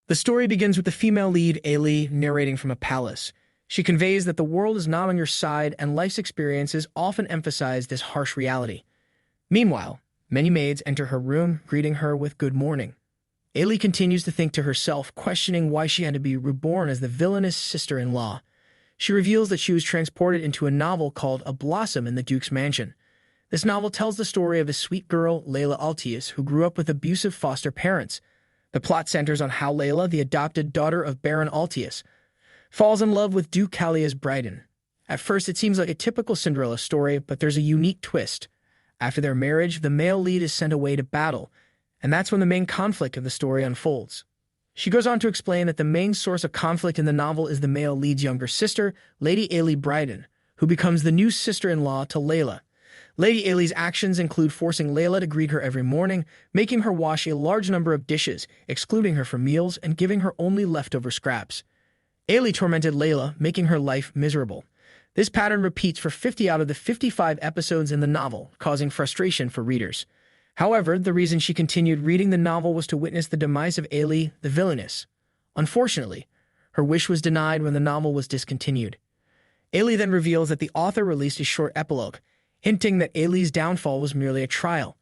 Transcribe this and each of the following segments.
The story begins with the female lead, Ailey, narrating from a palace. She conveys that the world is not on your side and life's experiences often emphasize this harsh reality. Meanwhile, many maids enter her room, greeting her with good morning. Ailey continues to think to herself, questioning why she had to be reborn as the villainous sister-in-law. She reveals that she was transported into a novel called A Blossom in the Duke's Mansion. This novel tells the story of a sweet girl, Layla Altius, who grew up with abusive foster parents. The plot centers on how Layla, the adopted daughter of Baron Altius, falls in love with Duke Callias Bryden. At first, it seems like a typical Cinderella story, but there's a unique twist. After their marriage, the male lead is sent away to battle, and that's when the main conflict of the story unfolds. She goes on to explain that the main source of conflict in the novel is the male lead's younger sister, Lady Ailey Bryden, who becomes the new sister-in-law to Layla. Lady Ailey's actions include forcing Layla to greet her every morning, making her wash a large number of dishes, excluding her from meals, and giving her only leftover scraps. Ailey tormented Layla, making her life miserable. This pattern repeats for 50 out of the 55 episodes in the novel, causing frustration for readers. However, the reason she continued reading the novel was to witness the demise of Ailey, the villainess. Unfortunately, her wish was denied when the novel was discontinued. Ailey then reveals that the author released a short epilogue, hinting that Ailey's downfall was merely a trial.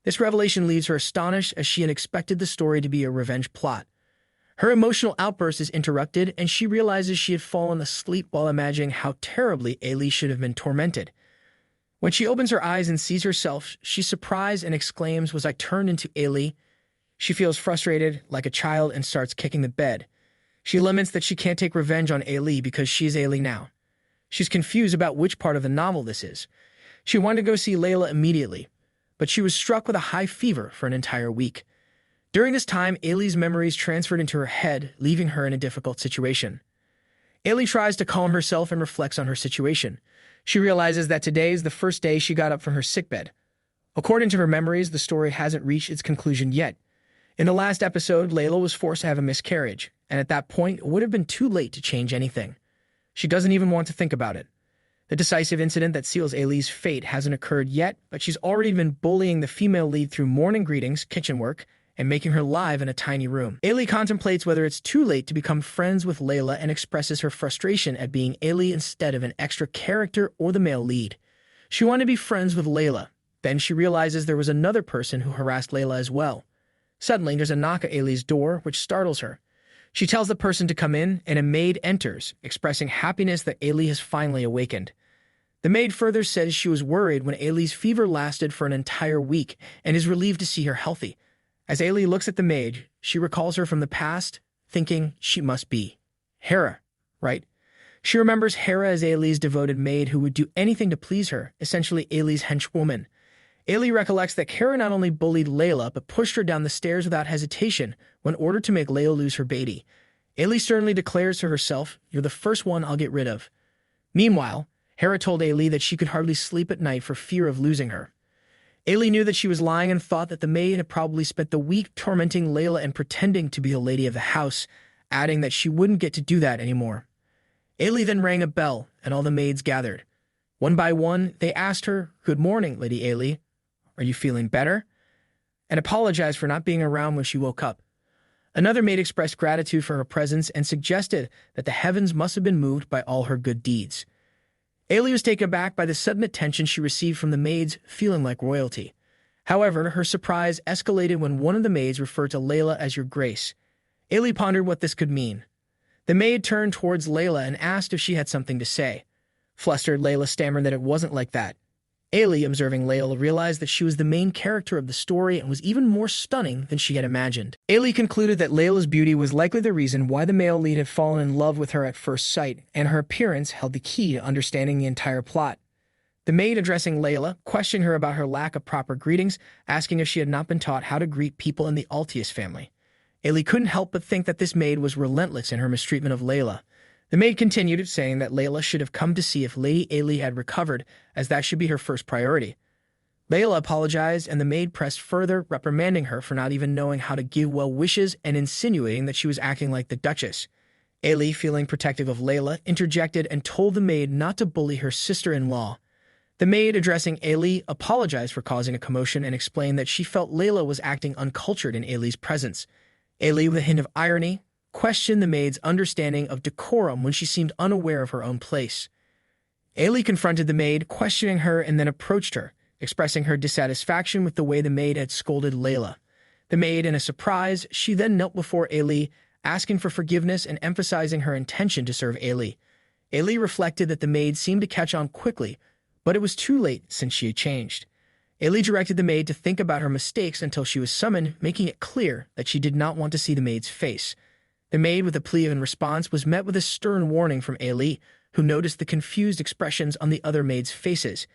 This revelation leaves her astonished, as she had expected the story to be a revenge plot. Her emotional outburst is interrupted, and she realizes she had fallen asleep while imagining how terribly Ailey should have been tormented. When she opens her eyes and sees herself, she's surprised and exclaims, "Was I turned into Ailey?" She feels frustrated, like a child, and starts kicking the bed. She laments that she can't take revenge on Ailey because she's Ailey now. She's confused about which part of the novel this is. She wanted to go see Layla immediately, but she was struck with a high fever for an entire week. During this time, Ailey's memories transferred into her head, leaving her in a difficult situation. Ailey tries to calm herself and reflects on her situation. She realizes that today is the first day she got up from her sickbed. According to her memories, the story hasn't reached its conclusion yet. In the last episode, Layla was forced to have a miscarriage, and at that point, it would have been too late to change anything. She doesn't even want to think about it. The decisive incident that seals Ailey's fate hasn't occurred yet, but she's already been bullying the female lead through morning greetings, kitchen work, and making her live in a tiny room. Ailey contemplates whether it's too late to become friends with Layla and expresses her frustration at being Ailey instead of an extra character or the male lead. She wanted to be friends with Layla. Then she realizes there was another person who harassed Layla as well. Suddenly, there's a knock at Ailey's door, which startles her. She tells the person to come in, and a maid enters, expressing happiness that Ailey has finally awakened. The maid further says she was worried when Ailey's fever lasted for an entire week and is relieved to see her healthy. As Ailey looks at the maid, she recalls her from the past, thinking she must be Hera, right? She remembers Hera as Ailey's devoted maid who would do anything to please her, essentially Ailey's henchwoman. Ailey recollects that Hera not only bullied Layla, but pushed her down the stairs without hesitation when ordered to make Layla lose her baby. Ailey sternly declares to herself, "You're the first one I'll get rid of." Meanwhile, Hera told Ailey that she could hardly sleep at night for fear of losing her. Ailey knew that she was lying and thought that the maid had probably spent the week tormenting Layla and pretending to be a lady of the house, adding that she wouldn't get to do that anymore. Ailey then rang a bell, and all the maids gathered. One by one, they asked her, "Good morning, Lady Ailey. Are you feeling better?" and apologized for not being around when she woke up. Another maid expressed gratitude for her presence and suggested that the heavens must have been moved by all her good deeds. Ailey was taken aback by the sudden attention she received from the maids, feeling like royalty. However, her surprise escalated when one of the maids referred to Layla as Your Grace. Ailey pondered what this could mean. The maid turned towards Layla and asked if she had something to say. Flustered, Layla stammered that it wasn't like that. Ailey, observing Layla, realized that she was the main character of the story and was even more stunning than she had imagined. Ailey concluded that Layla's beauty was likely the reason why the male lead had fallen in love with her at first sight, and her appearance held the key to understanding the entire plot. The maid, addressing Layla, questioned her about her lack of proper greetings, asking if she had not been taught how to greet people in the Altius family. Ailey couldn't help but think that this maid was relentless in her mistreatment of Layla. The maid continued, saying that Layla should have come to see if Lady Ailey had recovered, as that should be her first priority. Layla apologized, and the maid pressed further, reprimanding her for not even knowing how to give well wishes and insinuating that she was acting like the Duchess. Ailey, feeling protective of Layla, interjected and told the maid not to bully her sister-in-law. The maid, addressing Ailey, apologized for causing a commotion and explained that she felt Layla was acting uncultured in Ailey's presence. Ailey, with a hint of irony, questioned the maid's understanding of decorum when she seemed unaware of her own place. Ailey confronted the maid, questioning her, and then approached her, expressing her dissatisfaction with the way the maid had scolded Layla. The maid, in a surprise, she then knelt before Ailey, asking for forgiveness and emphasizing her intention to serve Ailey. Ailey reflected that the maid seemed to catch on quickly, but it was too late since she had changed. Ailey directed the maid to think about her mistakes until she was summoned, making it clear that she did not want to see the maid's face. The maid, with a plea in response, was met with a stern warning from Ailey, who noticed the confused expressions on the other maids' faces.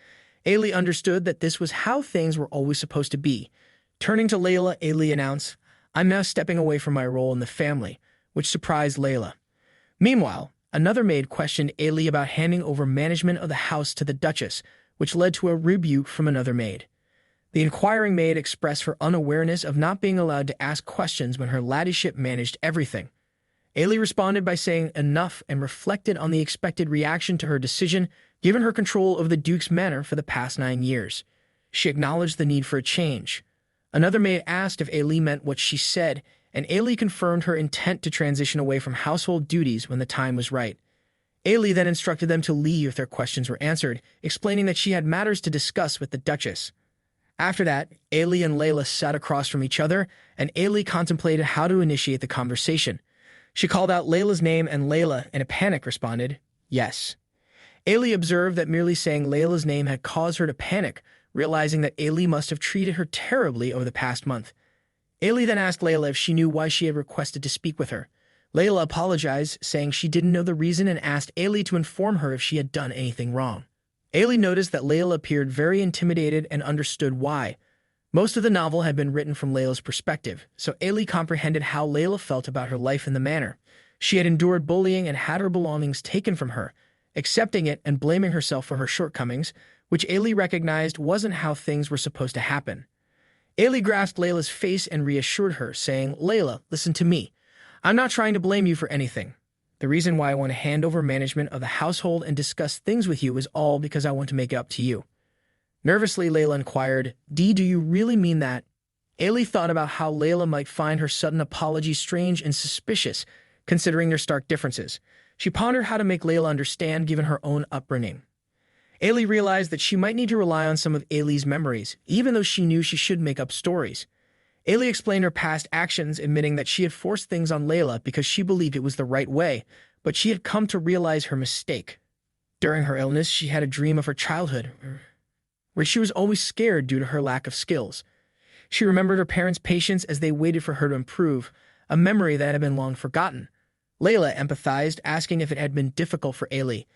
Ailey understood that this was how things were always supposed to be. Turning to Layla, Ailey announced, "I'm now stepping away from my role in the family," which surprised Layla. Meanwhile, another maid questioned Ailey about handing over management of the house to the Duchess, which led to a rebuke from another maid. The inquiring maid expressed her unawareness of not being allowed to ask questions when her ladyship managed everything. Ailey responded by saying enough and reflected on the expected reaction to her decision, given her control over the Duke's manor for the past 9 years. She acknowledged the need for a change. Another maid asked if Ailey meant what she said, and Ailey confirmed her intent to transition away from household duties when the time was right. Ailey then instructed them to leave if their questions were answered, explaining that she had matters to discuss with the Duchess. After that, Ailey and Layla sat across from each other, and Ailey contemplated how to initiate the conversation. She called out Layla's name, and Layla, in a panic, responded, "Yes." Ailey observed that merely saying Layla's name had caused her to panic, realizing that Ailey must have treated her terribly over the past month. Ailey then asked Layla if she knew why she had requested to speak with her. Layla apologized, saying she didn't know the reason, and asked Ailey to inform her if she had done anything wrong. Ailey noticed that Layla appeared very intimidated and understood why. Most of the novel had been written from Layla's perspective, so Ailey comprehended how Layla felt about her life in the manor. She had endured bullying and had her belongings taken from her, accepting it and blaming herself for her shortcomings, which Ailey recognized wasn't how things were supposed to happen. Ailey grasped Layla's face and reassured her, saying, "Layla, listen to me. I'm not trying to blame you for anything. The reason why I want to hand over management of the household and discuss things with you is all because I want to make it up to you." Nervously, Layla inquired, "Do you really mean that?" Ailey thought about how Layla might find her sudden apology strange and suspicious, considering their stark differences. She pondered how to make Layla understand given her own upbringing. Ailey realized that she might need to rely on some of Ailey's memories, even though she knew she should make up stories. Ailey explained her past actions, admitting that she had forced things on Layla because she believed it was the right way, but she had come to realize her mistake. During her illness, she had a dream of her childhood, where she was always scared due to her lack of skills. She remembered her parents' patience as they waited for her to improve, a memory that had been long forgotten. Layla empathized, asking if it had been difficult for Ailey.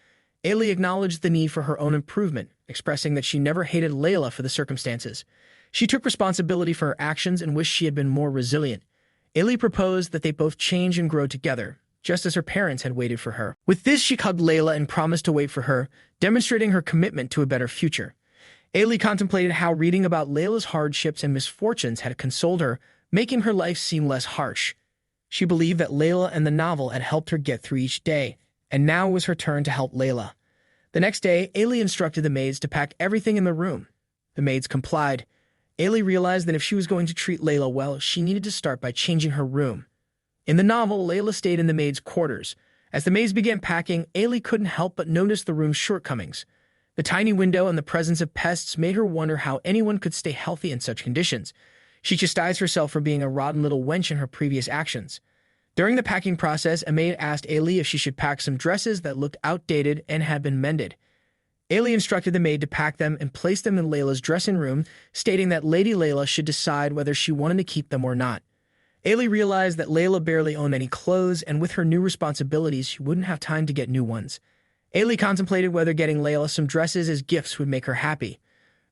Ailey acknowledged the need for her own improvement, expressing that she never hated Layla for the circumstances. She took responsibility for her actions and wished she had been more resilient. Ailey proposed that they both change and grow together, just as her parents had waited for her. With this, she hugged Layla and promised to wait for her, demonstrating her commitment to a better future. Ailey contemplated how reading about Layla's hardships and misfortunes had consoled her, making her life seem less harsh. She believed that Layla and the novel had helped her get through each day, and now it was her turn to help Layla. The next day, Ailey instructed the maids to pack everything in the room. The maids complied. Ailey realized that if she was going to treat Layla well, she needed to start by changing her room. In the novel, Layla stayed in the maids' quarters. As the maids began packing, Ailey couldn't help but notice the room's shortcomings. The tiny window and the presence of pests made her wonder how anyone could stay healthy in such conditions. She chastised herself for being a rotten little wench in her previous actions. During the packing process, a maid asked Ailey if she should pack some dresses that looked outdated and had been mended. Ailey instructed the maid to pack them and place them in Layla's dressing room, stating that Lady Layla should decide whether she wanted to keep them or not. Ailey realized that Layla barely owned any clothes, and with her new responsibilities, she wouldn't have time to get new ones. Ailey contemplated whether getting Layla some dresses as gifts would make her happy.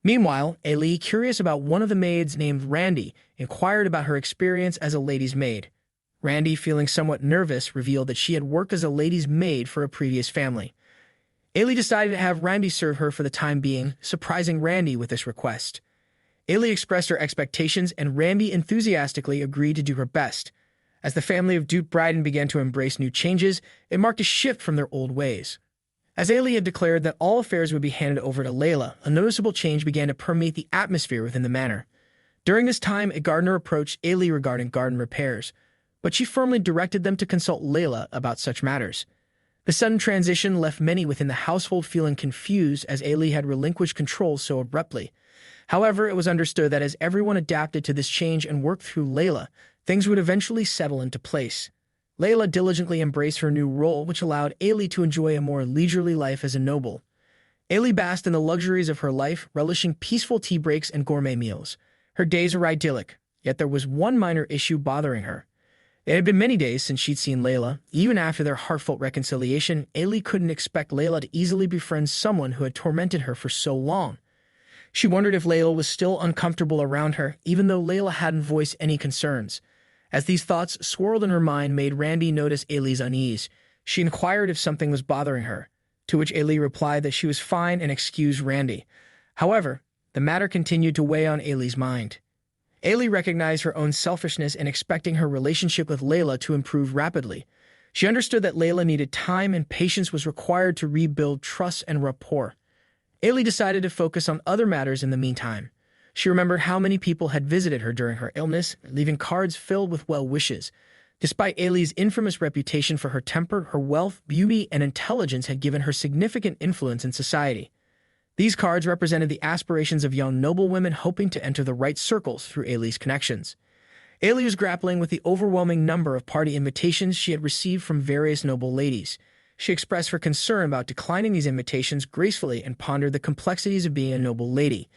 Meanwhile, Ailey, curious about one of the maids named Randy, inquired about her experience as a lady's maid. Randy, feeling somewhat nervous, revealed that she had worked as a lady's maid for a previous family. Ailey decided to have Randy serve her for the time being, surprising Randy with this request. Ailey expressed her expectations, and Randy enthusiastically agreed to do her best. As the family of Duke Bryden began to embrace new changes, it marked a shift from their old ways. As Ailey had declared that all affairs would be handed over to Layla, a noticeable change began to permeate the atmosphere within the manor. During this time, a gardener approached Ailey regarding garden repairs, but she firmly directed them to consult Layla about such matters. The sudden transition left many within the household feeling confused as Ailey had relinquished control so abruptly. However, it was understood that as everyone adapted to this change and worked through Layla, things would eventually settle into place. Layla diligently embraced her new role, which allowed Ailey to enjoy a more leisurely life as a noble. Ailey basked in the luxuries of her life, relishing peaceful tea breaks and gourmet meals. Her days were idyllic, yet there was one minor issue bothering her. It had been many days since she'd seen Layla. Even after their heartfelt reconciliation, Ailey couldn't expect Layla to easily befriend someone who had tormented her for so long. She wondered if Layla was still uncomfortable around her, even though Layla hadn't voiced any concerns. As these thoughts swirled in her mind made Randy notice Ailey's unease. She inquired if something was bothering her, to which Ailey replied that she was fine and excused Randy. However, the matter continued to weigh on Ailey's mind. Ailey recognized her own selfishness in expecting her relationship with Layla to improve rapidly. She understood that Layla needed time and patience was required to rebuild trust and rapport. Ailey decided to focus on other matters in the meantime. She remembered how many people had visited her during her illness, leaving cards filled with well wishes. Despite Ailey's infamous reputation for her temper, her wealth, beauty, and intelligence had given her significant influence in society. These cards represented the aspirations of young noblewomen hoping to enter the right circles through Ailey's connections. Ailey was grappling with the overwhelming number of party invitations she had received from various noble ladies. She expressed her concern about declining these invitations gracefully and pondered the complexities of being a noble lady.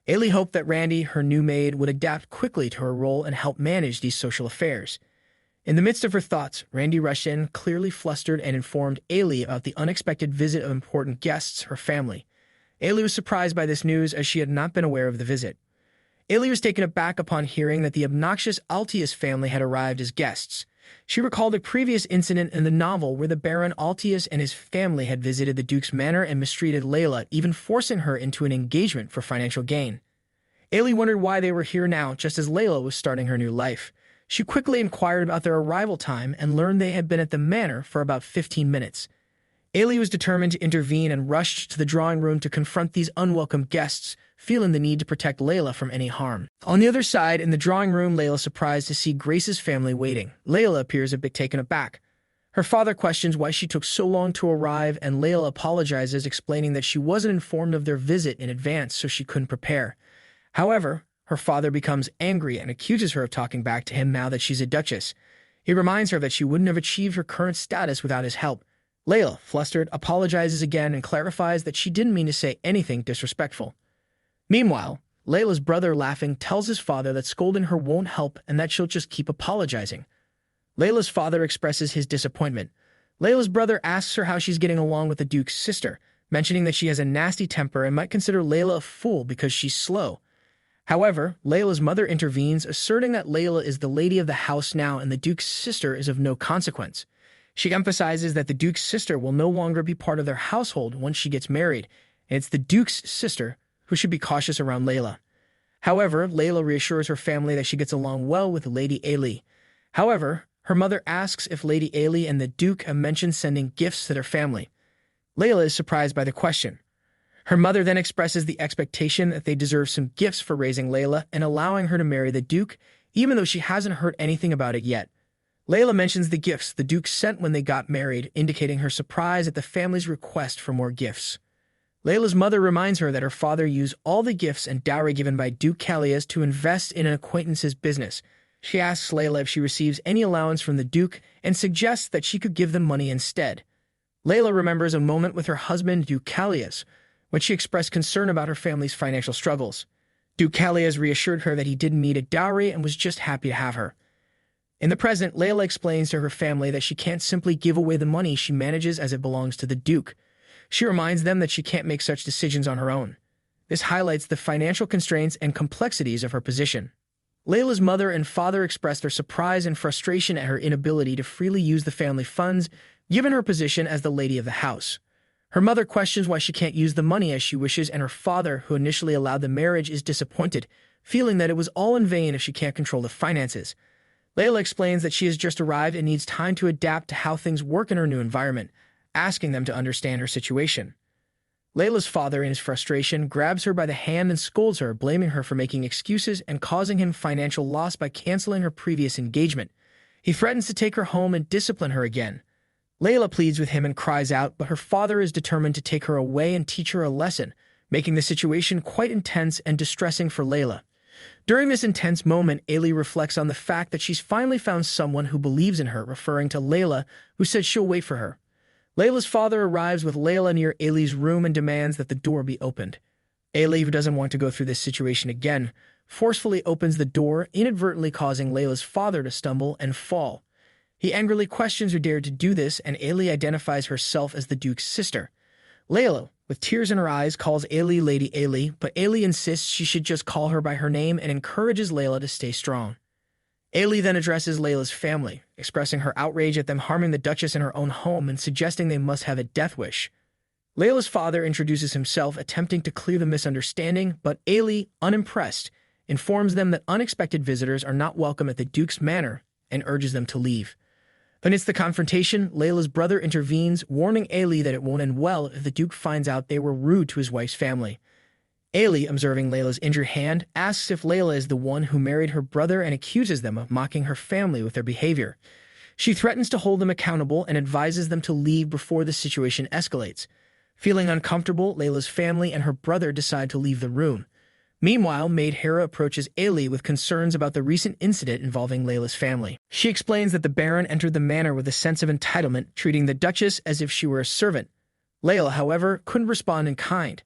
Ailey hoped that Randy, her new maid, would adapt quickly to her role and help manage these social affairs. In the midst of her thoughts, Randy rushed in, clearly flustered, and informed Ailey about the unexpected visit of important guests, her family. Ailey was surprised by this news as she had not been aware of the visit. Ailey was taken aback upon hearing that the obnoxious Altius family had arrived as guests. She recalled a previous incident in the novel where the Baron Altius and his family had visited the Duke's manor and mistreated Layla, even forcing her into an engagement for financial gain. Ailey wondered why they were here now, just as Layla was starting her new life. She quickly inquired about their arrival time and learned they had been at the manor for about 15 minutes. Ailey was determined to intervene and rushed to the drawing room to confront these unwelcome guests, feeling the need to protect Layla from any harm. On the other side, in the drawing room, Layla is surprised to see Grace's family waiting. Layla appears a bit taken aback. Her father questions why she took so long to arrive, and Layla apologizes, explaining that she wasn't informed of their visit in advance, so she couldn't prepare. However, her father becomes angry and accuses her of talking back to him now that she's a duchess. He reminds her that she wouldn't have achieved her current status without his help. Layla, flustered, apologizes again and clarifies that she didn't mean to say anything disrespectful. Meanwhile, Layla's brother, laughing, tells his father that scolding her won't help and that she'll just keep apologizing. Layla's father expresses his disappointment. Layla's brother asks her how she's getting along with the Duke's sister, mentioning that she has a nasty temper and might consider Layla a fool because she's slow. However, Layla's mother intervenes, asserting that Layla is the lady of the house now and the Duke's sister is of no consequence. She emphasizes that the Duke's sister will no longer be part of their household once she gets married, and it's the Duke's sister who should be cautious around Layla. However, Layla reassures her family that she gets along well with Lady Ailey. However, her mother asks if Lady Ailey and the Duke have mentioned sending gifts to their family. Layla is surprised by the question. Her mother then expresses the expectation that they deserve some gifts for raising Layla and allowing her to marry the Duke, even though she hasn't heard anything about it yet. Layla mentions the gifts the Duke sent when they got married, indicating her surprise at the family's request for more gifts. Layla's mother reminds her that her father used all the gifts and dowry given by Duke Callias to invest in an acquaintance's business. She asks Layla if she receives any allowance from the Duke and suggests that she could give them money instead. Layla remembers a moment with her husband, Duke Callias, when she expressed concern about her family's financial struggles. Duke Callias reassured her that he didn't need a dowry and was just happy to have her. In the present, Layla explains to her family that she can't simply give away the money she manages as it belongs to the Duke. She reminds them that she can't make such decisions on her own. This highlights the financial constraints and complexities of her position. Layla's mother and father express their surprise and frustration at her inability to freely use the family funds, given her position as the lady of the house. Her mother questions why she can't use the money as she wishes, and her father, who initially allowed the marriage, is disappointed, feeling that it was all in vain if she can't control the finances. Layla explains that she has just arrived and needs time to adapt to how things work in her new environment, asking them to understand her situation. Layla's father, in his frustration, grabs her by the hand and scolds her, blaming her for making excuses and causing him financial loss by canceling her previous engagement. He threatens to take her home and discipline her again. Layla pleads with him and cries out, but her father is determined to take her away and teach her a lesson, making the situation quite intense and distressing for Layla. During this intense moment, Ailey reflects on the fact that she's finally found someone who believes in her, referring to Layla, who said she'll wait for her. Layla's father arrives with Layla near Ailey's room and demands that the door be opened. Ailey, who doesn't want to go through this situation again, forcefully opens the door, inadvertently causing Layla's father to stumble and fall. He angrily questions who dared to do this, and Ailey identifies herself as the Duke's sister. Layla, with tears in her eyes, calls Ailey Lady Ailey, but Ailey insists she should just call her by her name and encourages Layla to stay strong. Ailey then addresses Layla's family, expressing her outrage at them harming the Duchess in her own home and suggesting they must have a death wish. Layla's father introduces himself, attempting to clear the misunderstanding, but Ailey, unimpressed, informs them that unexpected visitors are not welcome at the Duke's manor and urges them to leave. Amidst the confrontation, Layla's brother intervenes, warning Ailey that it won't end well if the Duke finds out they were rude to his wife's family. Ailey, observing Layla's injured hand, asks if Layla is the one who married her brother and accuses them of mocking her family with their behavior. She threatens to hold them accountable and advises them to leave before the situation escalates. Feeling uncomfortable, Layla's family and her brother decide to leave the room. Meanwhile, Maid Hera approaches Ailey with concerns about the recent incident involving Layla's family. She explains that the Baron entered the manor with a sense of entitlement, treating the Duchess as if she were a servant. Layla, however, couldn't respond in kind.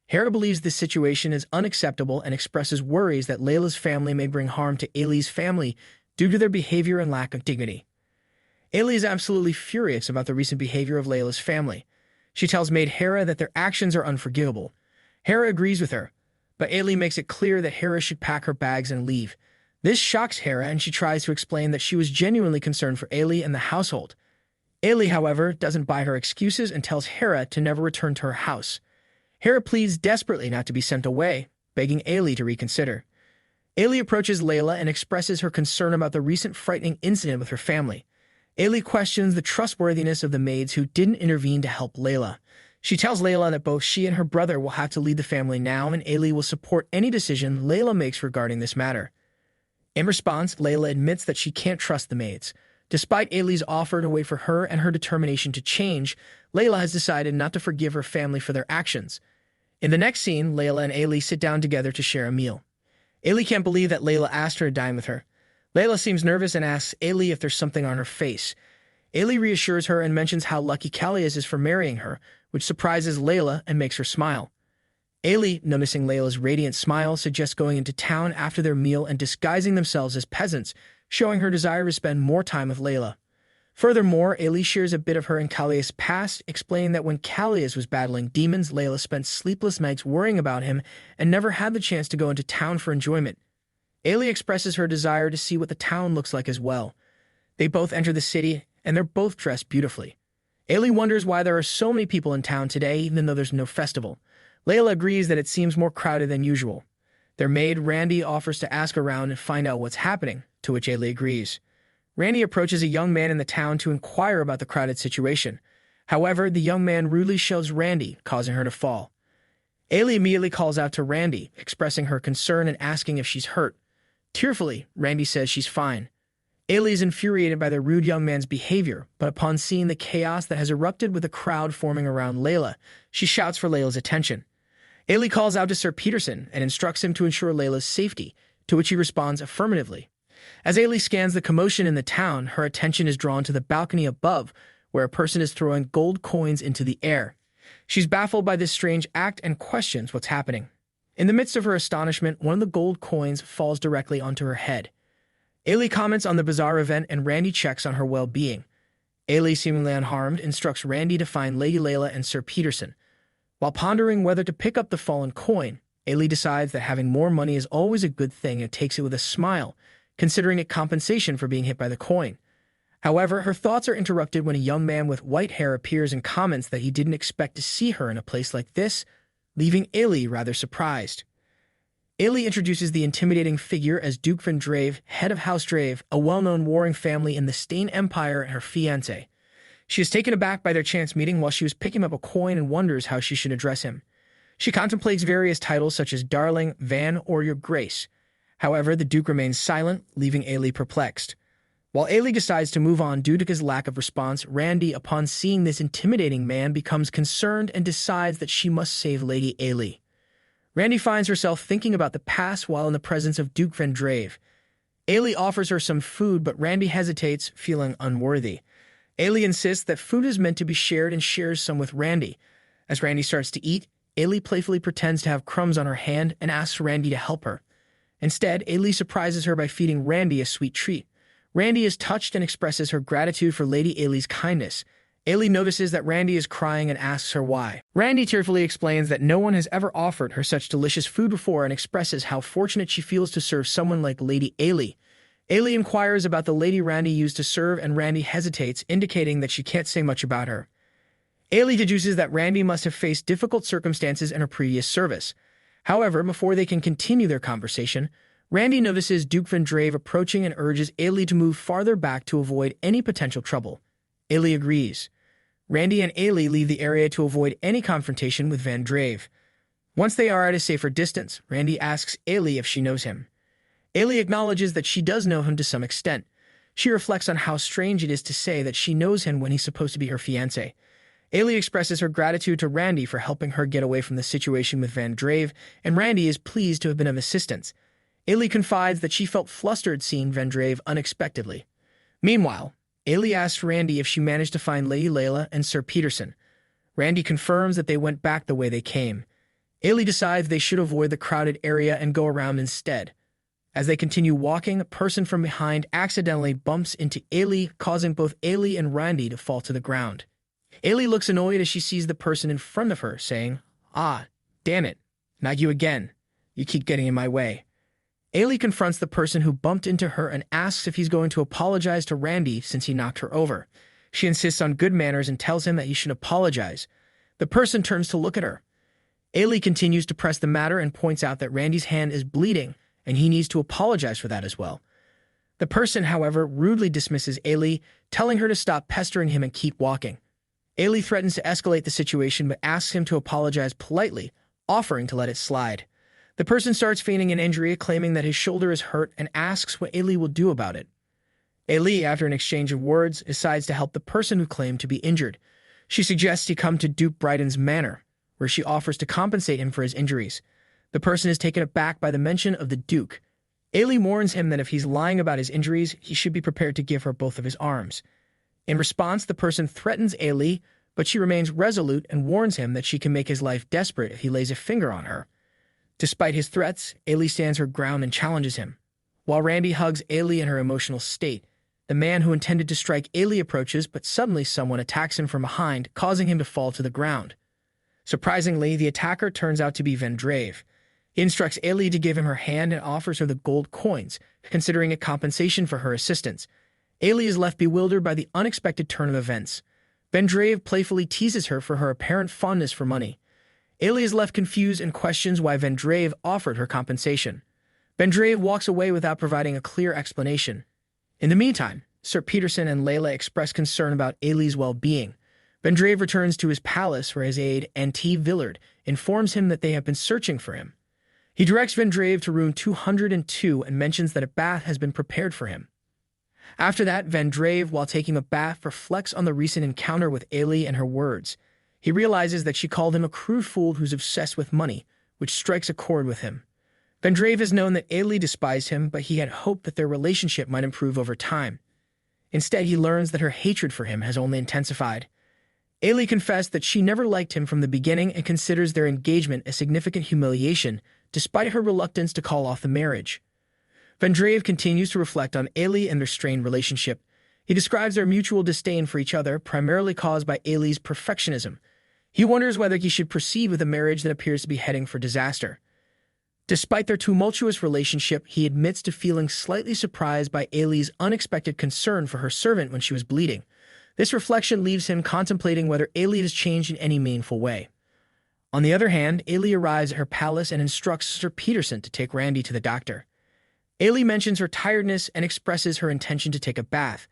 Hera believes this situation is unacceptable and expresses worries that Layla's family may bring harm to Ailey's family due to their behavior and lack of dignity. Ailey is absolutely furious about the recent behavior of Layla's family. She tells Maid Hera that their actions are unforgivable. Hera agrees with her, but Ailey makes it clear that Hera should pack her bags and leave. This shocks Hera, and she tries to explain that she was genuinely concerned for Ailey and the household. Ailey, however, doesn't buy her excuses and tells Hera to never return to her house. Hera pleads desperately not to be sent away, begging Ailey to reconsider. Ailey approaches Layla and expresses her concern about the recent frightening incident with her family. Ailey questions the trustworthiness of the maids who didn't intervene to help Layla. She tells Layla that both she and her brother will have to lead the family now, and Ailey will support any decision Layla makes regarding this matter. In response, Layla admits that she can't trust the maids. Despite Ailey's offer to wait for her and her determination to change, Layla has decided not to forgive her family for their actions. In the next scene, Layla and Ailey sit down together to share a meal. Ailey can't believe that Layla asked her to dine with her. Layla seems nervous and asks Ailey if there's something on her face. Ailey reassures her and mentions how lucky Callias is for marrying her, which surprises Layla and makes her smile. Ailey, noticing Layla's radiant smile, suggests going into town after their meal and disguising themselves as peasants, showing her desire to spend more time with Layla. Furthermore, Ailey shares a bit of her and Callias' past, explaining that when Callias was battling demons, Layla spent sleepless nights worrying about him and never had the chance to go into town for enjoyment. Ailey expresses her desire to see what the town looks like as well. They both enter the city, and they're both dressed beautifully. Ailey wonders why there are so many people in town today, even though there's no festival. Layla agrees that it seems more crowded than usual. Their maid, Randy, offers to ask around and find out what's happening, to which Ailey agrees. Randy approaches a young man in the town to inquire about the crowded situation. However, the young man rudely shoves Randy, causing her to fall. Ailey immediately calls out to Randy, expressing her concern and asking if she's hurt. Tearfully, Randy says she's fine. Ailey is infuriated by the rude young man's behavior, but upon seeing the chaos that has erupted with a crowd forming around Layla, she shouts for Layla's attention. Ailey calls out to Sir Peterson and instructs him to ensure Layla's safety, to which he responds affirmatively. As Ailey scans the commotion in the town, her attention is drawn to the balcony above, where a person is throwing gold coins into the air. She's baffled by this strange act and questions what's happening. In the midst of her astonishment, one of the gold coins falls directly onto her head. Ailey comments on the bizarre event and Randy checks on her well-being. Ailey, seemingly unharmed, instructs Randy to find Lady Layla and Sir Peterson. While pondering whether to pick up the fallen coin, Ailey decides that having more money is always a good thing and takes it with a smile, considering it compensation for being hit by the coin. However, her thoughts are interrupted when a young man with white hair appears and comments that he didn't expect to see her in a place like this, leaving Ailey rather surprised. Ailey introduces the intimidating figure as Duke Van Drave, head of House Drave, a well-known warring family in the Stain Empire, and her fiancé. She is taken aback by their chance meeting while she was picking up a coin and wonders how she should address him. She contemplates various titles such as Darling, Van, or Your Grace. However, the Duke remains silent, leaving Ailey perplexed. While Ailey decides to move on due to his lack of response, Randy, upon seeing this intimidating man, becomes concerned and decides that she must save Lady Ailey. Randy finds herself thinking about the past while in the presence of Duke Vendrave. Ailey offers her some food, but Randy hesitates, feeling unworthy. Ailey insists that food is meant to be shared and shares some with Randy. As Randy starts to eat, Ailey playfully pretends to have crumbs on her hand and asks Randy to help her. Instead, Ailey surprises her by feeding Randy a sweet treat. Randy is touched and expresses her gratitude for Lady Ailey's kindness. Ailey notices that Randy is crying and asks her why. Randy tearfully explains that no one has ever offered her such delicious food before and expresses how fortunate she feels to serve someone like Lady Ailey. Ailey inquires about the lady Randy used to serve, and Randy hesitates, indicating that she can't say much about her. Ailey deduces that Randy must have faced difficult circumstances in her previous service. However, before they can continue their conversation, Randy notices Duke Vendrave approaching and urges Ailey to move farther back to avoid any potential trouble. Ailey agrees. Randy and Ailey leave the area to avoid any confrontation with Vendrave. Once they are at a safer distance, Randy asks Ailey if she knows him. Ailey acknowledges that she does know him to some extent. She reflects on how strange it is to say that she knows him when he's supposed to be her fiancé. Ailey expresses her gratitude to Randy for helping her get away from the situation with Vendrave, and Randy is pleased to have been of assistance. Ailey confides that she felt flustered seeing Vendrave unexpectedly. Meanwhile, Ailey asks Randy if she managed to find Lady Layla and Sir Peterson. Randy confirms that they went back the way they came. Ailey decides they should avoid the crowded area and go around instead. As they continue walking, a person from behind accidentally bumps into Ailey, causing both Ailey and Randy to fall to the ground. Ailey looks annoyed as she sees the person in front of her, saying, "Ah, damn it, not you again. You keep getting in my way." Ailey confronts the person who bumped into her and asks if he's going to apologize to Randy since he knocked her over. She insists on good manners and tells him that he should apologize. The person turns to look at her. Ailey continues to press the matter and points out that Randy's hand is bleeding and he needs to apologize for that as well. The person, however, rudely dismisses Ailey, telling her to stop pestering him and keep walking. Ailey threatens to escalate the situation but asks him to apologize politely, offering to let it slide. The person starts feigning an injury, claiming that his shoulder is hurt, and asks what Ailey will do about it. Ailey, after an exchange of words, decides to help the person who claimed to be injured. She suggests he come to Duke Bryden's manor, where she offers to compensate him for his injuries. The person is taken aback by the mention of the Duke. Ailey warns him that if he's lying about his injuries, he should be prepared to give her both of his arms. In response, the person threatens Ailey, but she remains resolute and warns him that she can make his life desperate if he lays a finger on her. Despite his threats, Ailey stands her ground and challenges him. While Randy hugs Ailey in her emotional state, the man who intended to strike Ailey approaches, but suddenly someone attacks him from behind, causing him to fall to the ground. Surprisingly, the attacker turns out to be Vendrave. He instructs Ailey to give him her hand and offers her the gold coins, considering it compensation for her assistance. Ailey is left bewildered by the unexpected turn of events. Vendrave playfully teases her for her apparent fondness for money. Ailey is left confused and questions why Vendrave offered her compensation. Vendrave walks away without providing a clear explanation. In the meantime, Sir Peterson and Layla express concern about Ailey's well-being. Vendrave returns to his palace where his aide, Auntie Villard, informs him that they have been searching for him. He directs Vendrave to room 202 and mentions that a bath has been prepared for him. After that, Vendrave, while taking a bath, reflects on the recent encounter with Ailey and her words. He realizes that she called him a crude fool who's obsessed with money, which strikes a chord with him. Vendrave has known that Ailey despised him, but he had hoped that their relationship might improve over time. Instead, he learns that her hatred for him has only intensified. Ailey confessed that she never liked him from the beginning and considers their engagement a significant humiliation, despite her reluctance to call off the marriage. Vendrave continues to reflect on Ailey and their strained relationship. He describes their mutual disdain for each other, primarily caused by Ailey's perfectionism. He wonders whether he should proceed with a marriage that appears to be heading for disaster. Despite their tumultuous relationship, he admits to feeling slightly surprised by Ailey's unexpected concern for her servant when she was bleeding. This reflection leaves him contemplating whether Ailey has changed in any meaningful way. On the other hand, Ailey arrives at her palace and instructs Sir Peterson to take Randy to the doctor. Ailey mentions her tiredness and expresses her intention to take a bath.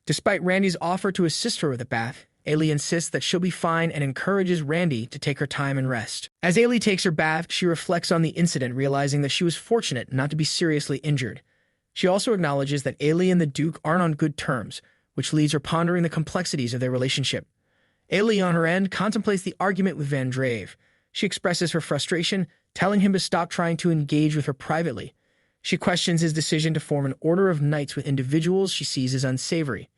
Despite Randy's offer to assist her with a bath, Ailey insists that she'll be fine and encourages Randy to take her time and rest. As Ailey takes her bath, she reflects on the incident, realizing that she was fortunate not to be seriously injured. She also acknowledges that Ailey and the Duke aren't on good terms, which leaves her pondering the complexities of their relationship. Ailey, on her end, contemplates the argument with Van Drave. She expresses her frustration, telling him to stop trying to engage with her privately. She questions his decision to form an order of knights with individuals she sees as unsavory.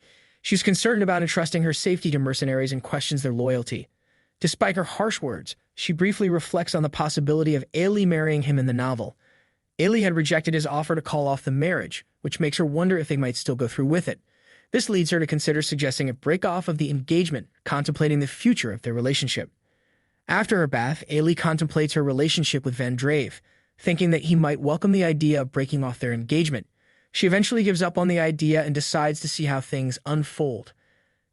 She's concerned about entrusting her safety to mercenaries and questions their loyalty. Despite her harsh words, she briefly reflects on the possibility of Ailey marrying him in the novel. Ailey had rejected his offer to call off the marriage, which makes her wonder if they might still go through with it. This leads her to consider suggesting a break-off of the engagement, contemplating the future of their relationship. After her bath, Ailey contemplates her relationship with Van Drave, thinking that he might welcome the idea of breaking off their engagement. She eventually gives up on the idea and decides to see how things unfold.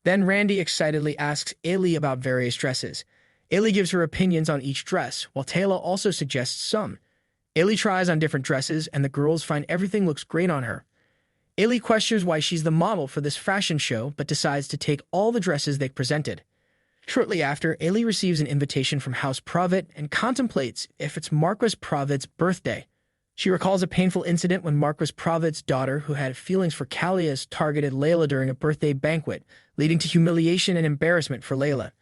Then Randy excitedly asks Ailey about various dresses. Ailey gives her opinions on each dress, while Taylor also suggests some. Ailey tries on different dresses, and the girls find everything looks great on her. Ailey questions why she's the model for this fashion show, but decides to take all the dresses they presented. Shortly after, Ailey receives an invitation from House Provitt and contemplates if it's Marquis Provitt's birthday. She recalls a painful incident when Marquis Provitt's daughter, who had feelings for Callias, targeted Layla during a birthday banquet, leading to humiliation and embarrassment for Layla.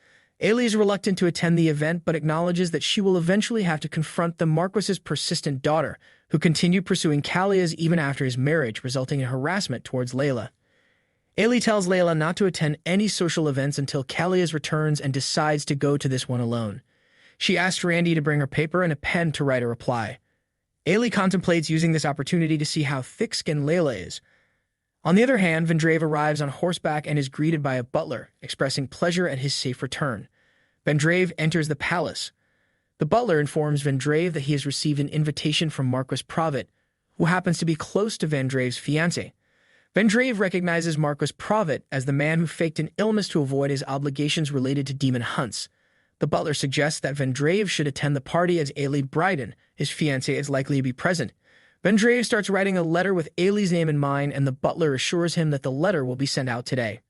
Ailey is reluctant to attend the event but acknowledges that she will eventually have to confront the Marquis's persistent daughter, who continued pursuing Callias even after his marriage, resulting in harassment towards Layla. Ailey tells Layla not to attend any social events until Callias returns and decides to go to this one alone. She asks Randy to bring her paper and a pen to write a reply. Ailey contemplates using this opportunity to see how thick-skinned Layla is. On the other hand, Van Drave arrives on horseback and is greeted by a butler, expressing pleasure at his safe return. Van Drave enters the palace. The butler informs Van Drave that he has received an invitation from Marquis Provitt, who happens to be close to Van Drave's fiancée. Van Drave recognizes Marquis Provitt as the man who faked an illness to avoid his obligations related to demon hunts. The butler suggests that Van Drave should attend the party as Ailey Bryden, his fiancée, is likely to be present. Van Drave starts writing a letter with Ailey's name in mind, and the butler assures him that the letter will be sent out today.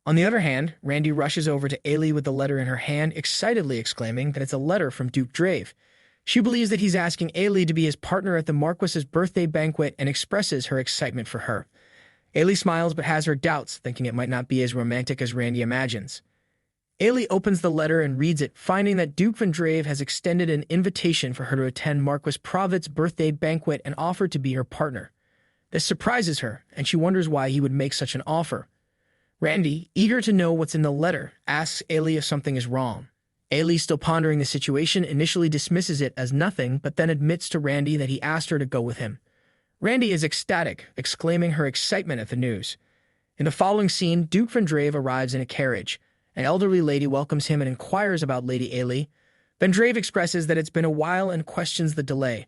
On the other hand, Randy rushes over to Ailey with the letter in her hand, excitedly exclaiming that it's a letter from Duke Drave. She believes that he's asking Ailey to be his partner at the Marquis's birthday banquet and expresses her excitement for her. Ailey smiles but has her doubts, thinking it might not be as romantic as Randy imagines. Ailey opens the letter and reads it, finding that Duke Van Drave has extended an invitation for her to attend Marquis Provitt's birthday banquet and offered to be her partner. This surprises her, and she wonders why he would make such an offer. Randy, eager to know what's in the letter, asks Ailey if something is wrong. Ailey, still pondering the situation, initially dismisses it as nothing, but then admits to Randy that he asked her to go with him. Randy is ecstatic, exclaiming her excitement at the news. In the following scene, Duke Van Drave arrives in a carriage. An elderly lady welcomes him and inquires about Lady Ailey. Van Drave expresses that it's been a while and questions the delay.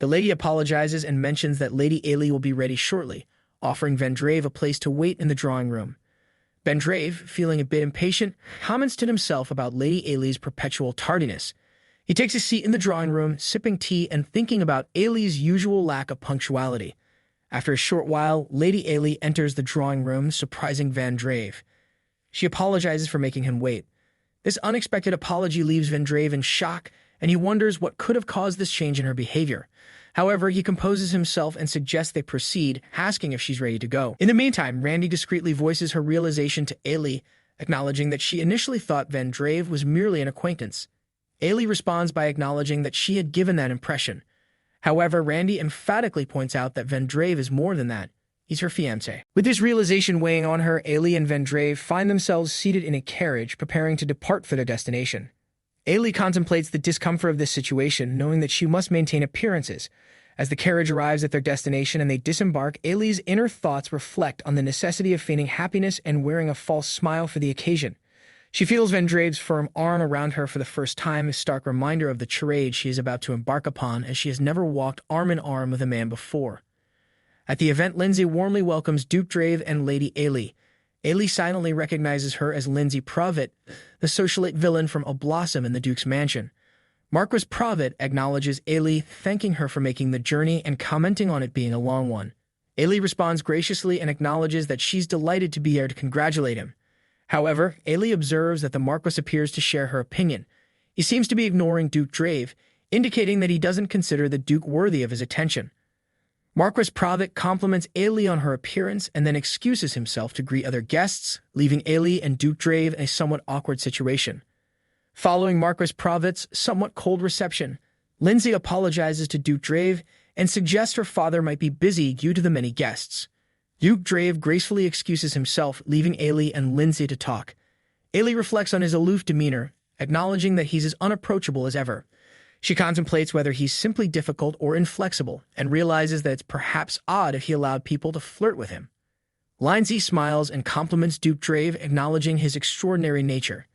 The lady apologizes and mentions that Lady Ailey will be ready shortly, offering Van Drave a place to wait in the drawing room. Van Drave, feeling a bit impatient, comments to himself about Lady Ailey's perpetual tardiness. He takes a seat in the drawing room, sipping tea and thinking about Ailey's usual lack of punctuality. After a short while, Lady Ailey enters the drawing room, surprising Van Drave. She apologizes for making him wait. This unexpected apology leaves Van Drave in shock, and he wonders what could have caused this change in her behavior. However, he composes himself and suggests they proceed, asking if she's ready to go. In the meantime, Randy discreetly voices her realization to Ailey, acknowledging that she initially thought Van Drave was merely an acquaintance. Ailey responds by acknowledging that she had given that impression. However, Randy emphatically points out that Van Drave is more than that. He's her fiancé. With this realization weighing on her, Ailey and Van Drave find themselves seated in a carriage, preparing to depart for their destination. Ailey contemplates the discomfort of this situation, knowing that she must maintain appearances. As the carriage arrives at their destination and they disembark, Ailey's inner thoughts reflect on the necessity of feigning happiness and wearing a false smile for the occasion. She feels Van Drave's firm arm around her for the first time, a stark reminder of the charade she is about to embark upon, as she has never walked arm in arm with a man before. At the event, Lindsay warmly welcomes Duke Drave and Lady Ailey. Ailey silently recognizes her as Lindsay Provitt, the socialite villain from A Blossom in the Duke's mansion. Marquis Provitt acknowledges Ailey, thanking her for making the journey and commenting on it being a long one. Ailey responds graciously and acknowledges that she's delighted to be there to congratulate him. However, Ailey observes that the Marquis appears to share her opinion. He seems to be ignoring Duke Drave, indicating that he doesn't consider the Duke worthy of his attention. Marquis Pravit compliments Ailey on her appearance and then excuses himself to greet other guests, leaving Ailey and Duke Drave in a somewhat awkward situation. Following Marquis Pravit's somewhat cold reception, Lindsay apologizes to Duke Drave and suggests her father might be busy due to the many guests. Duke Drave gracefully excuses himself, leaving Ailey and Lindsay to talk. Ailey reflects on his aloof demeanor, acknowledging that he's as unapproachable as ever. She contemplates whether he's simply difficult or inflexible, and realizes that it's perhaps odd if he allowed people to flirt with him. Lindsay smiles and compliments Duke Drave, acknowledging his extraordinary nature.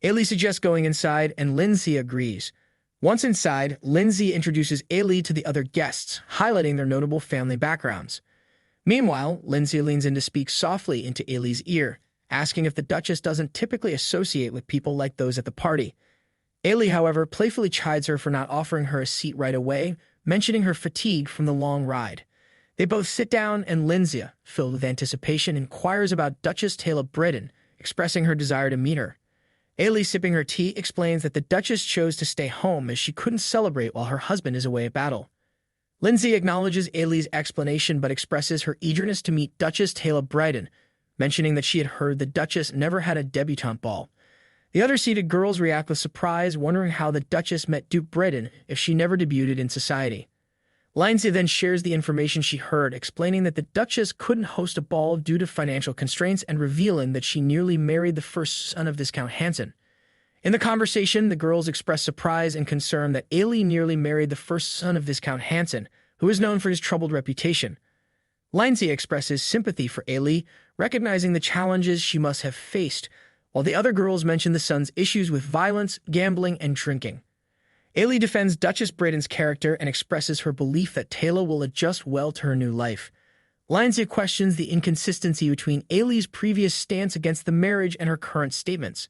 Ailey suggests going inside, and Lindsay agrees. Once inside, Lindsay introduces Ailey to the other guests, highlighting their notable family backgrounds. Meanwhile, Lindsay leans in to speak softly into Ailey's ear, asking if the Duchess doesn't typically associate with people like those at the party. Ailey, however, playfully chides her for not offering her a seat right away, mentioning her fatigue from the long ride. They both sit down, and Lindsay, filled with anticipation, inquires about Duchess Taylor Bredon, expressing her desire to meet her. Ailey, sipping her tea, explains that the Duchess chose to stay home as she couldn't celebrate while her husband is away at battle. Lindsay acknowledges Ailey's explanation but expresses her eagerness to meet Duchess Taylor Bredon, mentioning that she had heard the Duchess never had a debutante ball. The other seated girls react with surprise, wondering how the Duchess met Duke Bredon if she never debuted in society. Lindsay then shares the information she heard, explaining that the Duchess couldn't host a ball due to financial constraints and revealing that she nearly married the first son of Viscount Hanson. In the conversation, the girls express surprise and concern that Ailey nearly married the first son of Viscount Hanson, who is known for his troubled reputation. Lindsay expresses sympathy for Ailey, recognizing the challenges she must have faced, while the other girls mention the son's issues with violence, gambling, and drinking. Ailey defends Duchess Bredon's character and expresses her belief that Taylor will adjust well to her new life. Lindsay questions the inconsistency between Ailey's previous stance against the marriage and her current statements.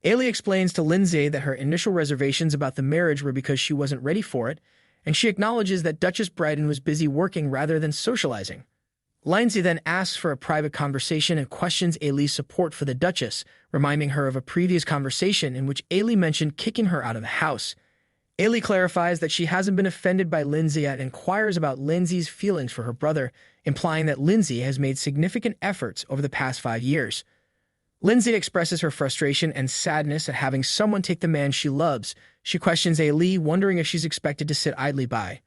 Ailey explains to Lindsay that her initial reservations about the marriage were because she wasn't ready for it, and she acknowledges that Duchess Bredon was busy working rather than socializing. Lindsay then asks for a private conversation and questions Ailey's support for the Duchess, reminding her of a previous conversation in which Ailey mentioned kicking her out of the house. Ailey clarifies that she hasn't been offended by Lindsay and inquires about Lindsay's feelings for her brother, implying that Lindsay has made significant efforts over the past 5 years. Lindsay expresses her frustration and sadness at having someone take the man she loves. She questions Ailey, wondering if she's expected to sit idly by.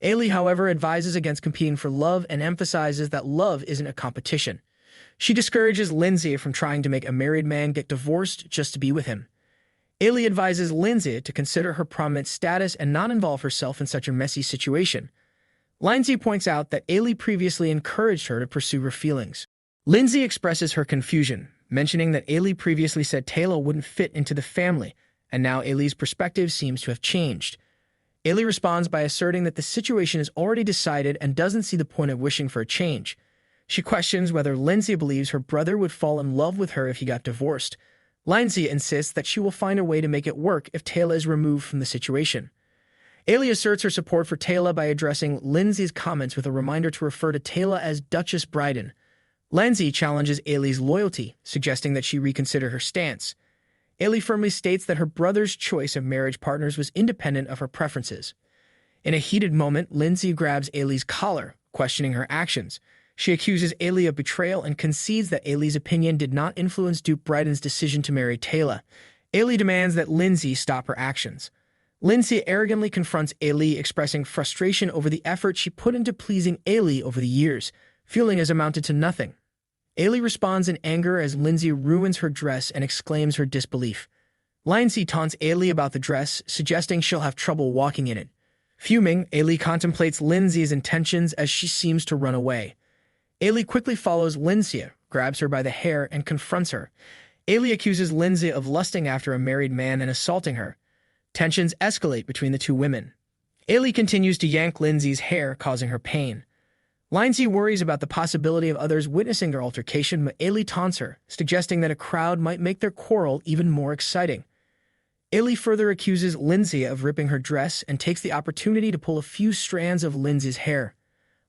Ailey, however, advises against competing for love and emphasizes that love isn't a competition. She discourages Lindsay from trying to make a married man get divorced just to be with him. Ailey advises Lindsay to consider her prominent status and not involve herself in such a messy situation. Lindsay points out that Ailey previously encouraged her to pursue her feelings. Lindsay expresses her confusion, mentioning that Ailey previously said Taylor wouldn't fit into the family, and now Ailey's perspective seems to have changed. Ailey responds by asserting that the situation is already decided and doesn't see the point of wishing for a change. She questions whether Lindsay believes her brother would fall in love with her if he got divorced. Lindsay insists that she will find a way to make it work if Taylor is removed from the situation. Ailey asserts her support for Taylor by addressing Lindsay's comments with a reminder to refer to Taylor as Duchess Bredon. Lindsay challenges Ailey's loyalty, suggesting that she reconsider her stance. Ailey firmly states that her brother's choice of marriage partners was independent of her preferences. In a heated moment, Lindsay grabs Ailey's collar, questioning her actions. She accuses Ailey of betrayal and concedes that Ailey's opinion did not influence Duke Bredon's decision to marry Taylor. Ailey demands that Lindsay stop her actions. Lindsay arrogantly confronts Ailey, expressing frustration over the effort she put into pleasing Ailey over the years. Feeling has amounted to nothing. Ailey responds in anger as Lindsay ruins her dress and exclaims her disbelief. Lindsay taunts Ailey about the dress, suggesting she'll have trouble walking in it. Fuming, Ailey contemplates Lindsay's intentions as she seems to run away. Ailey quickly follows Lindsay, grabs her by the hair, and confronts her. Ailey accuses Lindsay of lusting after a married man and assaulting her. Tensions escalate between the two women. Ailey continues to yank Lindsay's hair, causing her pain. Lindsay worries about the possibility of others witnessing their altercation, but Ailey taunts her, suggesting that a crowd might make their quarrel even more exciting. Ailey further accuses Lindsay of ripping her dress and takes the opportunity to pull a few strands of Lindsay's hair.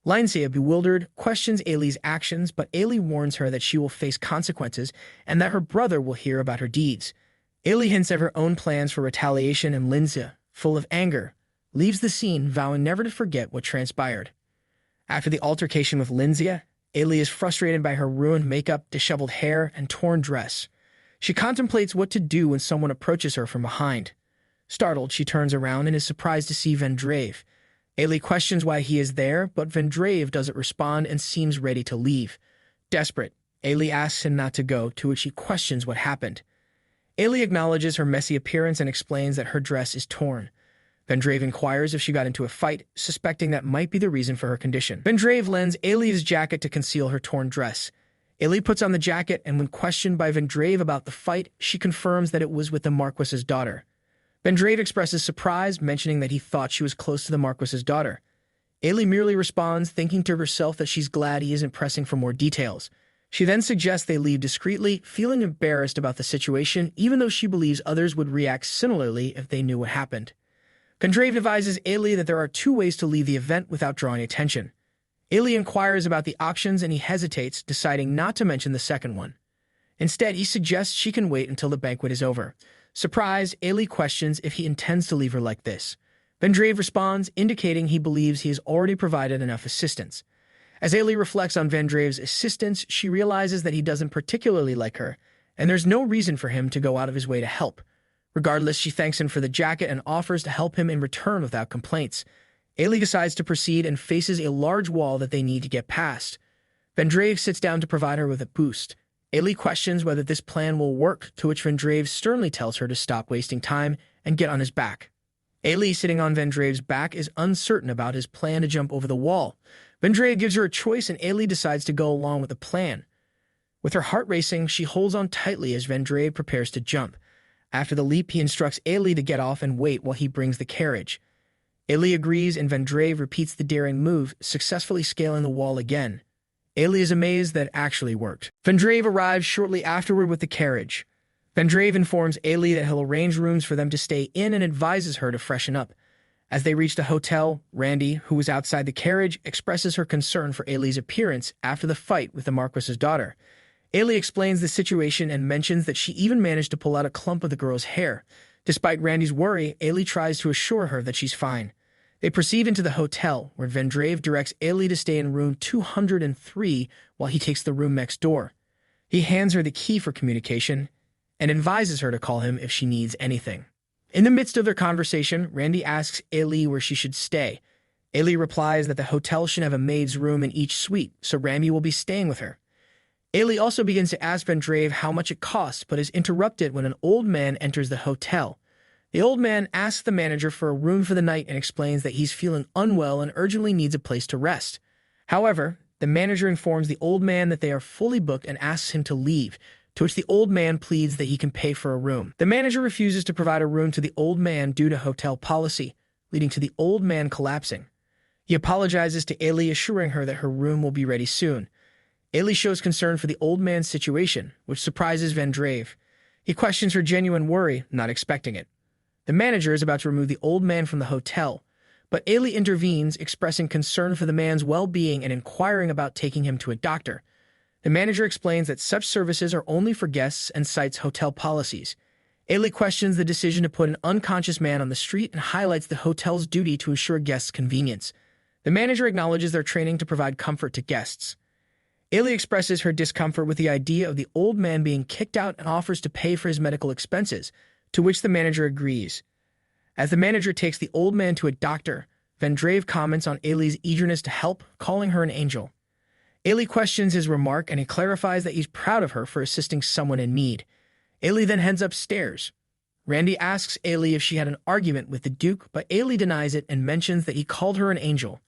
Lindsay, bewildered, questions Ailey's actions, but Ailey warns her that she will face consequences and that her brother will hear about her deeds. Ailey hints at her own plans for retaliation, and Lindsay, full of anger, leaves the scene, vowing never to forget what transpired. After the altercation with Lindsay, Ailey is frustrated by her ruined makeup, disheveled hair, and torn dress. She contemplates what to do when someone approaches her from behind. Startled, she turns around and is surprised to see Vendrave. Ailey questions why he is there, but Vendrave doesn't respond and seems ready to leave. Desperate, Ailey asks him not to go, to which he questions what happened. Ailey acknowledges her messy appearance and explains that her dress is torn. Vendrave inquires if she got into a fight, suspecting that might be the reason for her condition. Vendrave lends Ailey his jacket to conceal her torn dress. Ailey puts on the jacket, and when questioned by Vendrave about the fight, she confirms that it was with the Marquis's daughter. Vendrave expresses surprise, mentioning that he thought she was close to the Marquis's daughter. Ailey merely responds, thinking to herself that she's glad he isn't pressing for more details. She then suggests they leave discreetly, feeling embarrassed about the situation, even though she believes others would react similarly if they knew what happened. Vendrave advises Ailey that there are 2 ways to leave the event without drawing attention. Ailey inquires about the options and he hesitates, deciding not to mention the second one. Instead, he suggests she can wait until the banquet is over. Surprised, Ailey questions if he intends to leave her like this. Vendrave responds, indicating he believes he has already provided enough assistance. As Ailey reflects on Vendrave's assistance, she realizes that he doesn't particularly like her, and there's no reason for him to go out of his way to help. Regardless, she thanks him for the jacket and offers to help him in return without complaints. Ailey decides to proceed and faces a large wall that they need to get past. Vendrave sits down to provide her with a boost. Ailey questions whether this plan will work, to which Vendrave sternly tells her to stop wasting time and get on his back. Ailey, sitting on Vendrave's back, is uncertain about his plan to jump over the wall. Vendrave gives her a choice and Ailey decides to go along with the plan. With her heart racing, she holds on tightly as Vendrave prepares to jump. After the leap, he instructs Ailey to get off and wait while he brings the carriage. Ailey agrees and Vendrave repeats the daring move, successfully scaling the wall again. Ailey is amazed that it actually worked. Vendrave arrives shortly afterward with the carriage. Vendrave informs Ailey that he'll arrange rooms for them to stay in and advises her to freshen up. As they reach the hotel, Randy, who was outside the carriage, expresses her concern for Ailey's appearance after the fight with the Marquis's daughter. Ailey explains the situation and mentions that she even managed to pull out a clump of the girl's hair. Despite Randy's worry, Ailey tries to assure her that she's fine. They proceed into the hotel, where Vendrave directs Ailey to stay in room 203 while he takes the room next door. He hands her the key for communication and advises her to call him if she needs anything. In the midst of their conversation, Randy asks Ailey where she should stay. Ailey replies that the hotel should have a maid's room in each suite, so Randy will be staying with her. Ailey also begins to ask Vendrave how much it costs, but is interrupted when an old man enters the hotel. The old man asks the manager for a room for the night and explains that he's feeling unwell and urgently needs a place to rest. However, the manager informs the old man that they are fully booked and asks him to leave, to which the old man pleads that he can pay for a room. The manager refuses to provide a room to the old man due to hotel policy, leading to the old man collapsing. He apologizes to Ailey, assuring her that her room will be ready soon. Ailey shows concern for the old man's situation, which surprises Vendrave. He questions her genuine worry, not expecting it. The manager is about to remove the old man from the hotel, but Ailey intervenes, expressing concern for the man's well-being and inquiring about taking him to a doctor. The manager explains that such services are only for guests and cites hotel policies. Ailey questions the decision to put an unconscious man on the street and highlights the hotel's duty to ensure guests' convenience. The manager acknowledges their training to provide comfort to guests. Ailey expresses her discomfort with the idea of the old man being kicked out and offers to pay for his medical expenses, to which the manager agrees. As the manager takes the old man to a doctor, Vendrave comments on Ailey's eagerness to help, calling her an angel. Ailey questions his remark and he clarifies that he's proud of her for assisting someone in need. Ailey then heads upstairs. Randy asks Ailey if she had an argument with the Duke, but Ailey denies it and mentions that he called her an angel.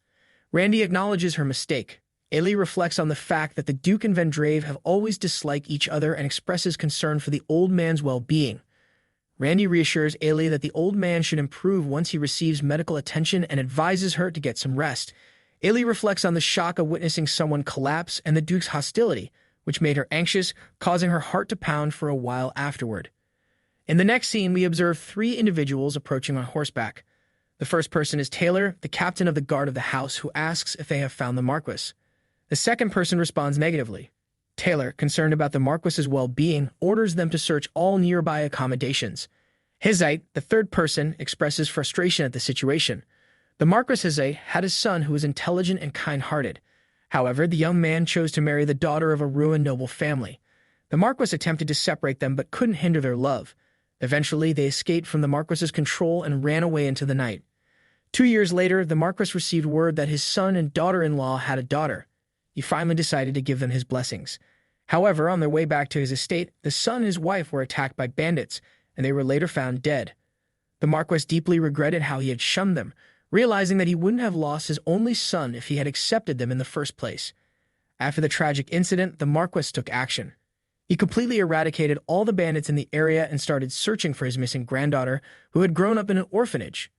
Randy acknowledges her mistake. Ailey reflects on the fact that the Duke and Vendrave have always disliked each other and expresses concern for the old man's well-being. Randy reassures Ailey that the old man should improve once he receives medical attention and advises her to get some rest. Ailey reflects on the shock of witnessing someone collapse and the Duke's hostility, which made her anxious, causing her heart to pound for a while afterward. In the next scene, we observe 3 individuals approaching on horseback. The first person is Taylor, the captain of the guard of the house, who asks if they have found the Marquis. The second person responds negatively. Taylor, concerned about the Marquis's well-being, orders them to search all nearby accommodations. Hizite, the third person, expresses frustration at the situation. The Marquis had a son who was intelligent and kind-hearted. However, the young man chose to marry the daughter of a ruined noble family. The Marquis attempted to separate them but couldn't hinder their love. Eventually, they escaped from the Marquis's control and ran away into the night. 2 years later, the Marquis received word that his son and daughter-in-law had a daughter. He finally decided to give them his blessings. However, on their way back to his estate, the son and his wife were attacked by bandits, and they were later found dead. The Marquis deeply regretted how he had shunned them, realizing that he wouldn't have lost his only son if he had accepted them in the first place. After the tragic incident, the Marquis took action. He completely eradicated all the bandits in the area and started searching for his missing granddaughter, who had grown up in an orphanage.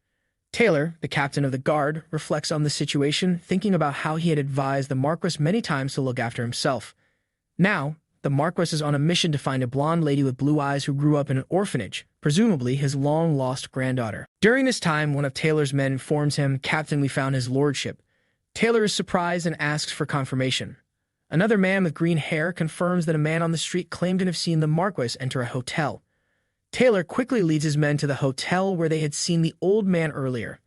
Taylor, the captain of the guard, reflects on the situation, thinking about how he had advised the Marquis many times to look after himself. Now, the Marquis is on a mission to find a blonde lady with blue eyes who grew up in an orphanage, presumably his long-lost granddaughter. During this time, one of Taylor's men informs him, "Captain, we found his lordship." Taylor is surprised and asks for confirmation. Another man with green hair confirms that a man on the street claimed to have seen the Marquis enter a hotel. Taylor quickly leads his men to the hotel where they had seen the old man earlier.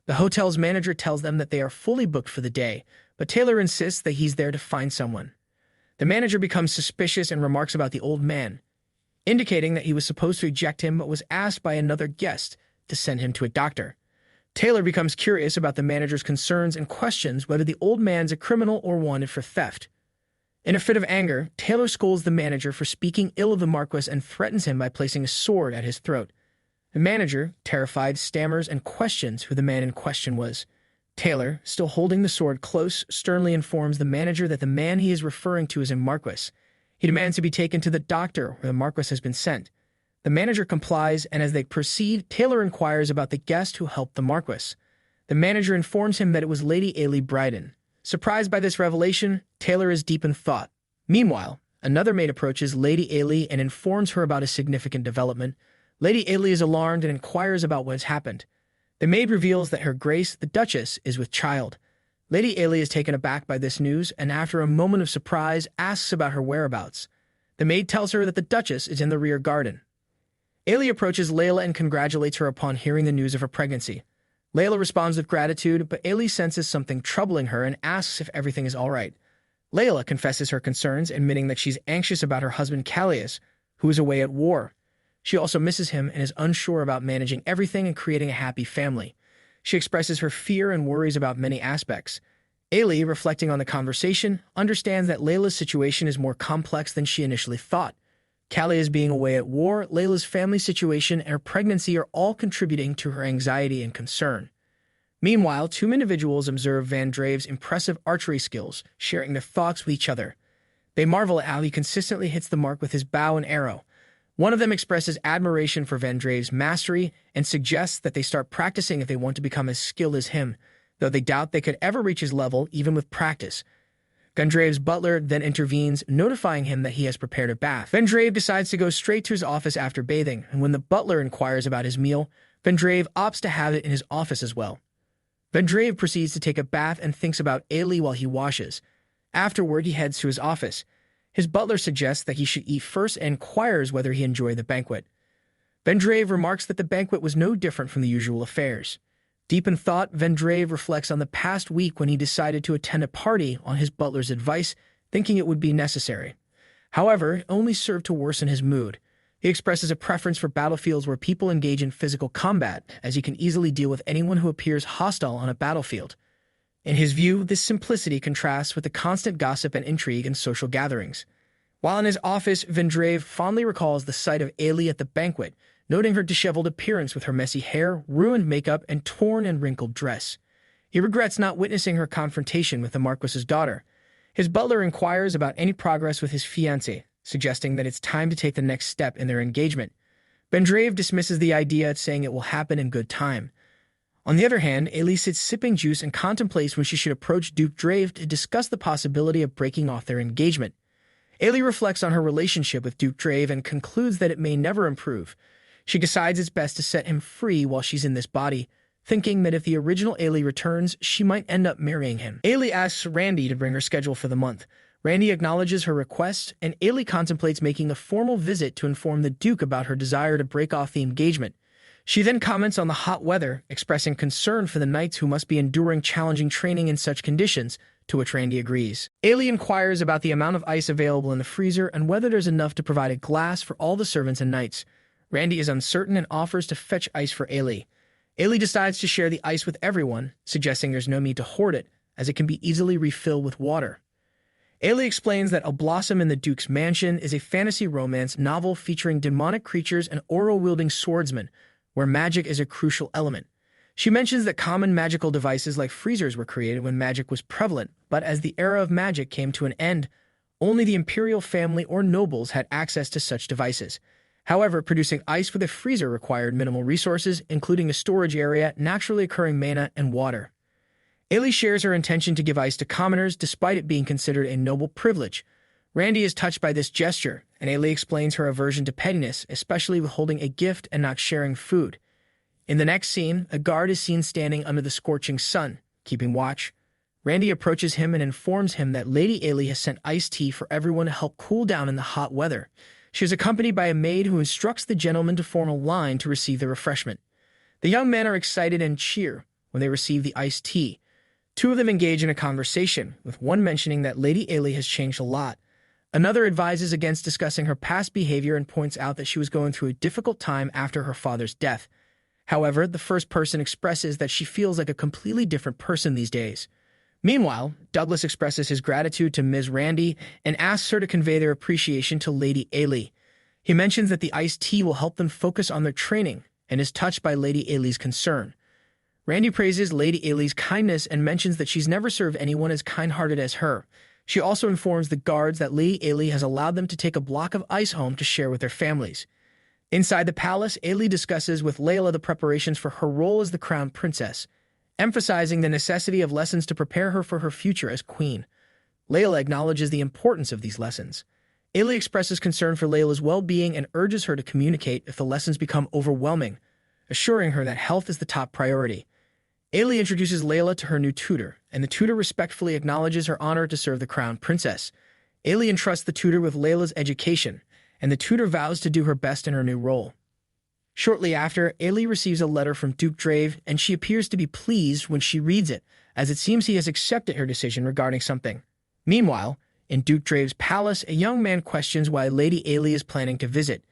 The hotel's manager tells them that they are fully booked for the day, but Taylor insists that he's there to find someone. The manager becomes suspicious and remarks about the old man, indicating that he was supposed to eject him but was asked by another guest to send him to a doctor. Taylor becomes curious about the manager's concerns and questions whether the old man's a criminal or wanted for theft. In a fit of anger, Taylor scolds the manager for speaking ill of the Marquis and threatens him by placing a sword at his throat. The manager, terrified, stammers and questions who the man in question was. Taylor, still holding the sword close, sternly informs the manager that the man he is referring to is a Marquis. He demands to be taken to the doctor where the Marquis has been sent. The manager complies, and as they proceed, Taylor inquires about the guest who helped the Marquis. The manager informs him that it was Lady Ailey Bryden. Surprised by this revelation, Taylor is deep in thought. Meanwhile, another maid approaches Lady Ailey and informs her about a significant development. Lady Ailey is alarmed and inquires about what has happened. The maid reveals that Her Grace, the Duchess, is with child. Lady Ailey is taken aback by this news and, after a moment of surprise, asks about her whereabouts. The maid tells her that the Duchess is in the rear garden. Ailey approaches Layla and congratulates her upon hearing the news of her pregnancy. Layla responds with gratitude, but Ailey senses something troubling her and asks if everything is all right. Layla confesses her concerns, admitting that she's anxious about her husband Callias, who is away at war. She also misses him and is unsure about managing everything and creating a happy family. She expresses her fear and worries about many aspects. Ailey, reflecting on the conversation, understands that Layla's situation is more complex than she initially thought. Callias being away at war, Layla's family situation, and her pregnancy are all contributing to her anxiety and concern. Meanwhile, two individuals observe Van Drave's impressive archery skills, sharing their thoughts with each other. They marvel at how he consistently hits the mark with his bow and arrow. One of them expresses admiration for Van Drave's mastery and suggests that they start practicing if they want to become as skilled as him, though they doubt they could ever reach his level even with practice. Van Drave's butler then intervenes, notifying him that he has prepared a bath. Van Drave decides to go straight to his office after bathing, and when the butler inquires about his meal, Van Drave opts to have it in his office as well. Van Drave proceeds to take a bath and thinks about Ailey while he washes. Afterward, he heads to his office. His butler suggests that he should eat first and inquires whether he enjoyed the banquet. Van Drave remarks that the banquet was no different from the usual affairs. Deep in thought, Van Drave reflects on the past week when he decided to attend a party on his butler's advice, thinking it would be necessary. However, it only served to worsen his mood. He expresses a preference for battlefields where people engage in physical combat, as he can easily deal with anyone who appears hostile on a battlefield. In his view, this simplicity contrasts with the constant gossip and intrigue in social gatherings. While in his office, Van Drave fondly recalls the sight of Ailey at the banquet, noting her disheveled appearance with her messy hair, ruined makeup, and torn and wrinkled dress. He regrets not witnessing her confrontation with the Marquis's daughter. His butler inquires about any progress with his fiancée, suggesting that it's time to take the next step in their engagement. Van Drave dismisses the idea, saying it will happen in good time. On the other hand, Ailey sits sipping juice and contemplates when she should approach Duke Drave to discuss the possibility of breaking off their engagement. Ailey reflects on her relationship with Duke Drave and concludes that it may never improve. She decides it's best to set him free while she's in this body, thinking that if the original Ailey returns, she might end up marrying him. Ailey asks Randy to bring her schedule for the month. Randy acknowledges her request, and Ailey contemplates making a formal visit to inform the Duke about her desire to break off the engagement. She then comments on the hot weather, expressing concern for the knights who must be enduring challenging training in such conditions, to which Randy agrees. Ailey inquires about the amount of ice available in the freezer and whether there's enough to provide a glass for all the servants and knights. Randy is uncertain and offers to fetch ice for Ailey. Ailey decides to share the ice with everyone, suggesting there's no need to hoard it, as it can be easily refilled with water. Ailey explains that A Blossom in the Duke's Mansion is a fantasy romance novel featuring demonic creatures and oral-wielding swordsmen, where magic is a crucial element. She mentions that common magical devices like freezers were created when magic was prevalent, but as the era of magic came to an end, only the imperial family or nobles had access to such devices. However, producing ice with a freezer required minimal resources, including a storage area, naturally occurring mana, and water. Ailey shares her intention to give ice to commoners despite it being considered a noble privilege. Randy is touched by this gesture, and Ailey explains her aversion to pettiness, especially with holding a gift and not sharing food. In the next scene, a guard is seen standing under the scorching sun, keeping watch. Randy approaches him and informs him that Lady Ailey has sent iced tea for everyone to help cool down in the hot weather. She is accompanied by a maid who instructs the gentleman to form a line to receive the refreshment. The young men are excited and cheer when they receive the iced tea. Two of them engage in a conversation, with one mentioning that Lady Ailey has changed a lot. Another advises against discussing her past behavior and points out that she was going through a difficult time after her father's death. However, the first person expresses that she feels like a completely different person these days. Meanwhile, Douglas expresses his gratitude to Ms. Randy and asks her to convey their appreciation to Lady Ailey. He mentions that the iced tea will help them focus on their training and is touched by Lady Ailey's concern. Randy praises Lady Ailey's kindness and mentions that she's never served anyone as kind-hearted as her. She also informs the guards that Lady Ailey has allowed them to take a block of ice home to share with their families. Inside the palace, Ailey discusses with Layla the preparations for her role as the crown princess, emphasizing the necessity of lessons to prepare her for her future as queen. Layla acknowledges the importance of these lessons. Ailey expresses concern for Layla's well-being and urges her to communicate if the lessons become overwhelming, assuring her that health is the top priority. Ailey introduces Layla to her new tutor, and the tutor respectfully acknowledges her honor to serve the crown princess. Ailey entrusts the tutor with Layla's education, and the tutor vows to do her best in her new role. Shortly after, Ailey receives a letter from Duke Drave, and she appears to be pleased when she reads it, as it seems he has accepted her decision regarding something. Meanwhile, in Duke Drave's palace, a young man questions why Lady Ailey is planning to visit.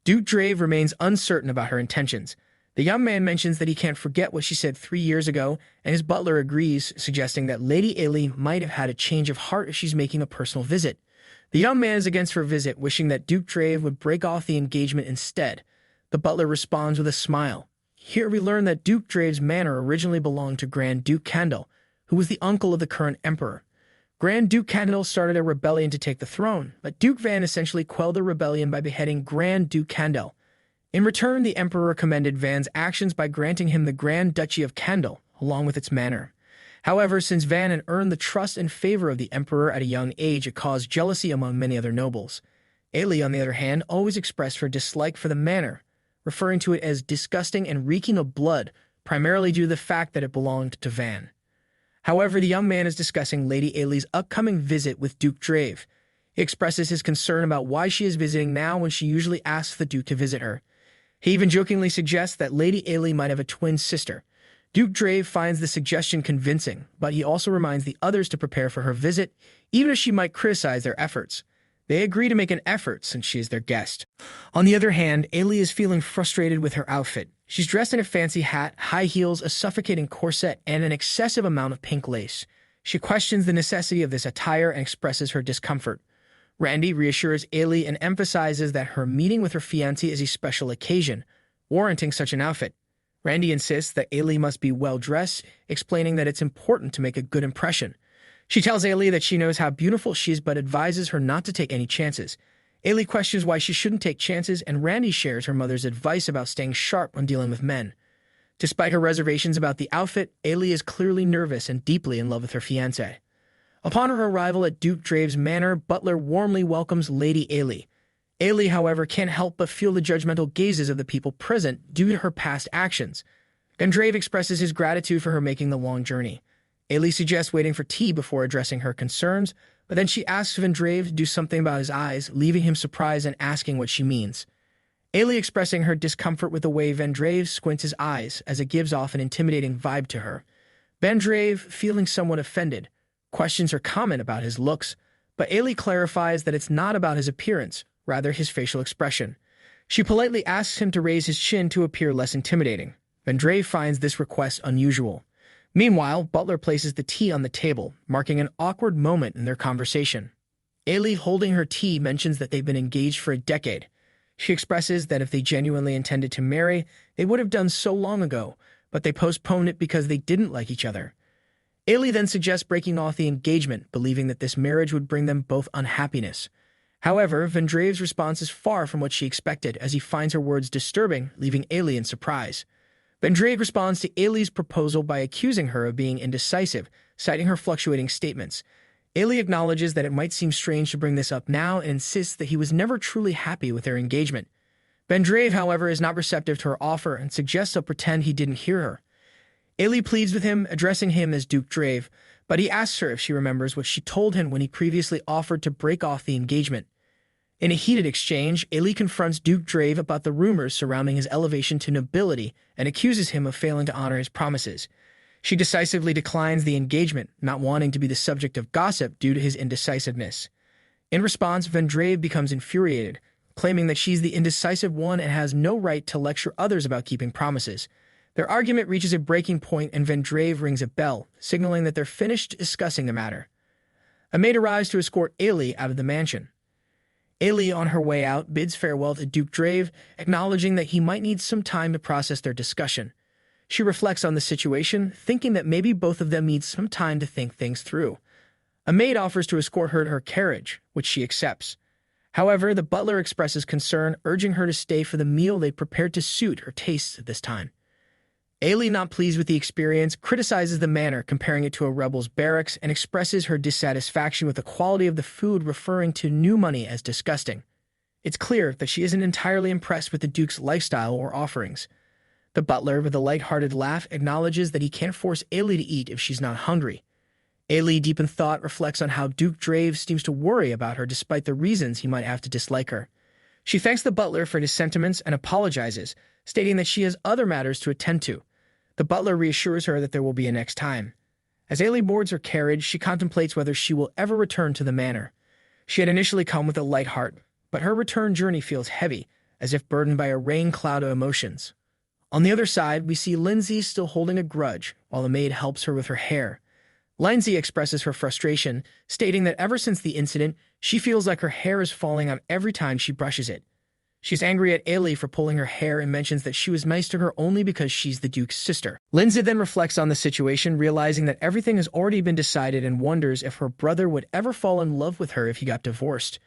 Duke Drave remains uncertain about her intentions. The young man mentions that he can't forget what she said 3 years ago, and his butler agrees, suggesting that Lady Ailey might have had a change of heart if she's making a personal visit. The young man is against her visit, wishing that Duke Drave would break off the engagement instead. The butler responds with a smile. Here we learn that Duke Drave's manor originally belonged to Grand Duke Candle, who was the uncle of the current emperor. Grand Duke Candle started a rebellion to take the throne, but Duke Van essentially quelled the rebellion by beheading Grand Duke Candle. In return, the emperor commended Van's actions by granting him the Grand Duchy of Candle, along with its manor. However, since Van had earned the trust and favor of the emperor at a young age, it caused jealousy among many other nobles. Ailey, on the other hand, always expressed her dislike for the manor, referring to it as disgusting and reeking of blood, primarily due to the fact that it belonged to Van. However, the young man is discussing Lady Ailey's upcoming visit with Duke Drave. He expresses his concern about why she is visiting now when she usually asks the Duke to visit her. He even jokingly suggests that Lady Ailey might have a twin sister. Duke Drave finds the suggestion convincing, but he also reminds the others to prepare for her visit, even if she might criticize their efforts. They agree to make an effort since she is their guest. On the other hand, Ailey is feeling frustrated with her outfit. She's dressed in a fancy hat, high heels, a suffocating corset, and an excessive amount of pink lace. She questions the necessity of this attire and expresses her discomfort. Randy reassures Ailey and emphasizes that her meeting with her fiancé is a special occasion, warranting such an outfit. Randy insists that Ailey must be well-dressed, explaining that it's important to make a good impression. She tells Ailey that she knows how beautiful she is but advises her not to take any chances. Ailey questions why she shouldn't take chances, and Randy shares her mother's advice about staying sharp when dealing with men. Despite her reservations about the outfit, Ailey is clearly nervous and deeply in love with her fiancé. Upon her arrival at Duke Drave's manor, Butler warmly welcomes Lady Ailey. Ailey, however, can't help but feel the judgmental gazes of the people present due to her past actions. Drave expresses his gratitude for her making the long journey. Ailey suggests waiting for tea before addressing her concerns, but then she asks Drave to do something about his eyes, leaving him surprised and asking what she means. Ailey expressing her discomfort with the way Vendrave squints his eyes as it gives off an intimidating vibe to her. Vendrave, feeling somewhat offended, questions her comment about his looks, but Ailey clarifies that it's not about his appearance, rather his facial expression. She politely asks him to raise his chin to appear less intimidating. Vendrave finds this request unusual. Meanwhile, Butler places the tea on the table, marking an awkward moment in their conversation. Ailey, holding her tea, mentions that they've been engaged for a decade. She expresses that if they genuinely intended to marry, they would have done so long ago, but they postponed it because they didn't like each other. Ailey then suggests breaking off the engagement, believing that this marriage would bring them both unhappiness. However, Vendrave's response is far from what she expected, as he finds her words disturbing, leaving Ailey in surprise. Vendrave responds to Ailey's proposal by accusing her of being indecisive, citing her fluctuating statements. Ailey acknowledges that it might seem strange to bring this up now and insists that he was never truly happy with their engagement. Vendrave, however, is not receptive to her offer and suggests he'll pretend he didn't hear her. Ailey pleads with him, addressing him as Duke Drave, but he asks her if she remembers what she told him when he previously offered to break off the engagement. In a heated exchange, Ailey confronts Duke Drave about the rumors surrounding his elevation to nobility and accuses him of failing to honor his promises. She decisively declines the engagement, not wanting to be the subject of gossip due to his indecisiveness. In response, Vendrave becomes infuriated, claiming that she's the indecisive one and has no right to lecture others about keeping promises. Their argument reaches a breaking point and Vendrave rings a bell, signaling that they're finished discussing the matter. A maid arrives to escort Ailey out of the mansion. Ailey, on her way out, bids farewell to Duke Drave, acknowledging that he might need some time to process their discussion. She reflects on the situation, thinking that maybe both of them need some time to think things through. A maid offers to escort her to her carriage, which she accepts. However, the butler expresses concern, urging her to stay for the meal they'd prepared to suit her tastes at this time. Ailey, not pleased with the experience, criticizes the manor, comparing it to a rebel's barracks, and expresses her dissatisfaction with the quality of the food, referring to new money as disgusting. It's clear that she isn't entirely impressed with the Duke's lifestyle or offerings. The butler, with a light-hearted laugh, acknowledges that he can't force Ailey to eat if she's not hungry. Ailey, deep in thought, reflects on how Duke Drave seems to worry about her despite the reasons he might have to dislike her. She thanks the butler for his sentiments and apologizes, stating that she has other matters to attend to. The butler reassures her that there will be a next time. As Ailey boards her carriage, she contemplates whether she will ever return to the manor. She had initially come with a light heart, but her return journey feels heavy, as if burdened by a rain cloud of emotions. On the other side, we see Lindsay still holding a grudge, while the maid helps her with her hair. Lindsay expresses her frustration, stating that ever since the incident, she feels like her hair is falling out every time she brushes it. She's angry at Ailey for pulling her hair and mentions that she was nice to her only because she's the Duke's sister. Lindsay then reflects on the situation, realizing that everything has already been decided and wonders if her brother would ever fall in love with her if he got divorced.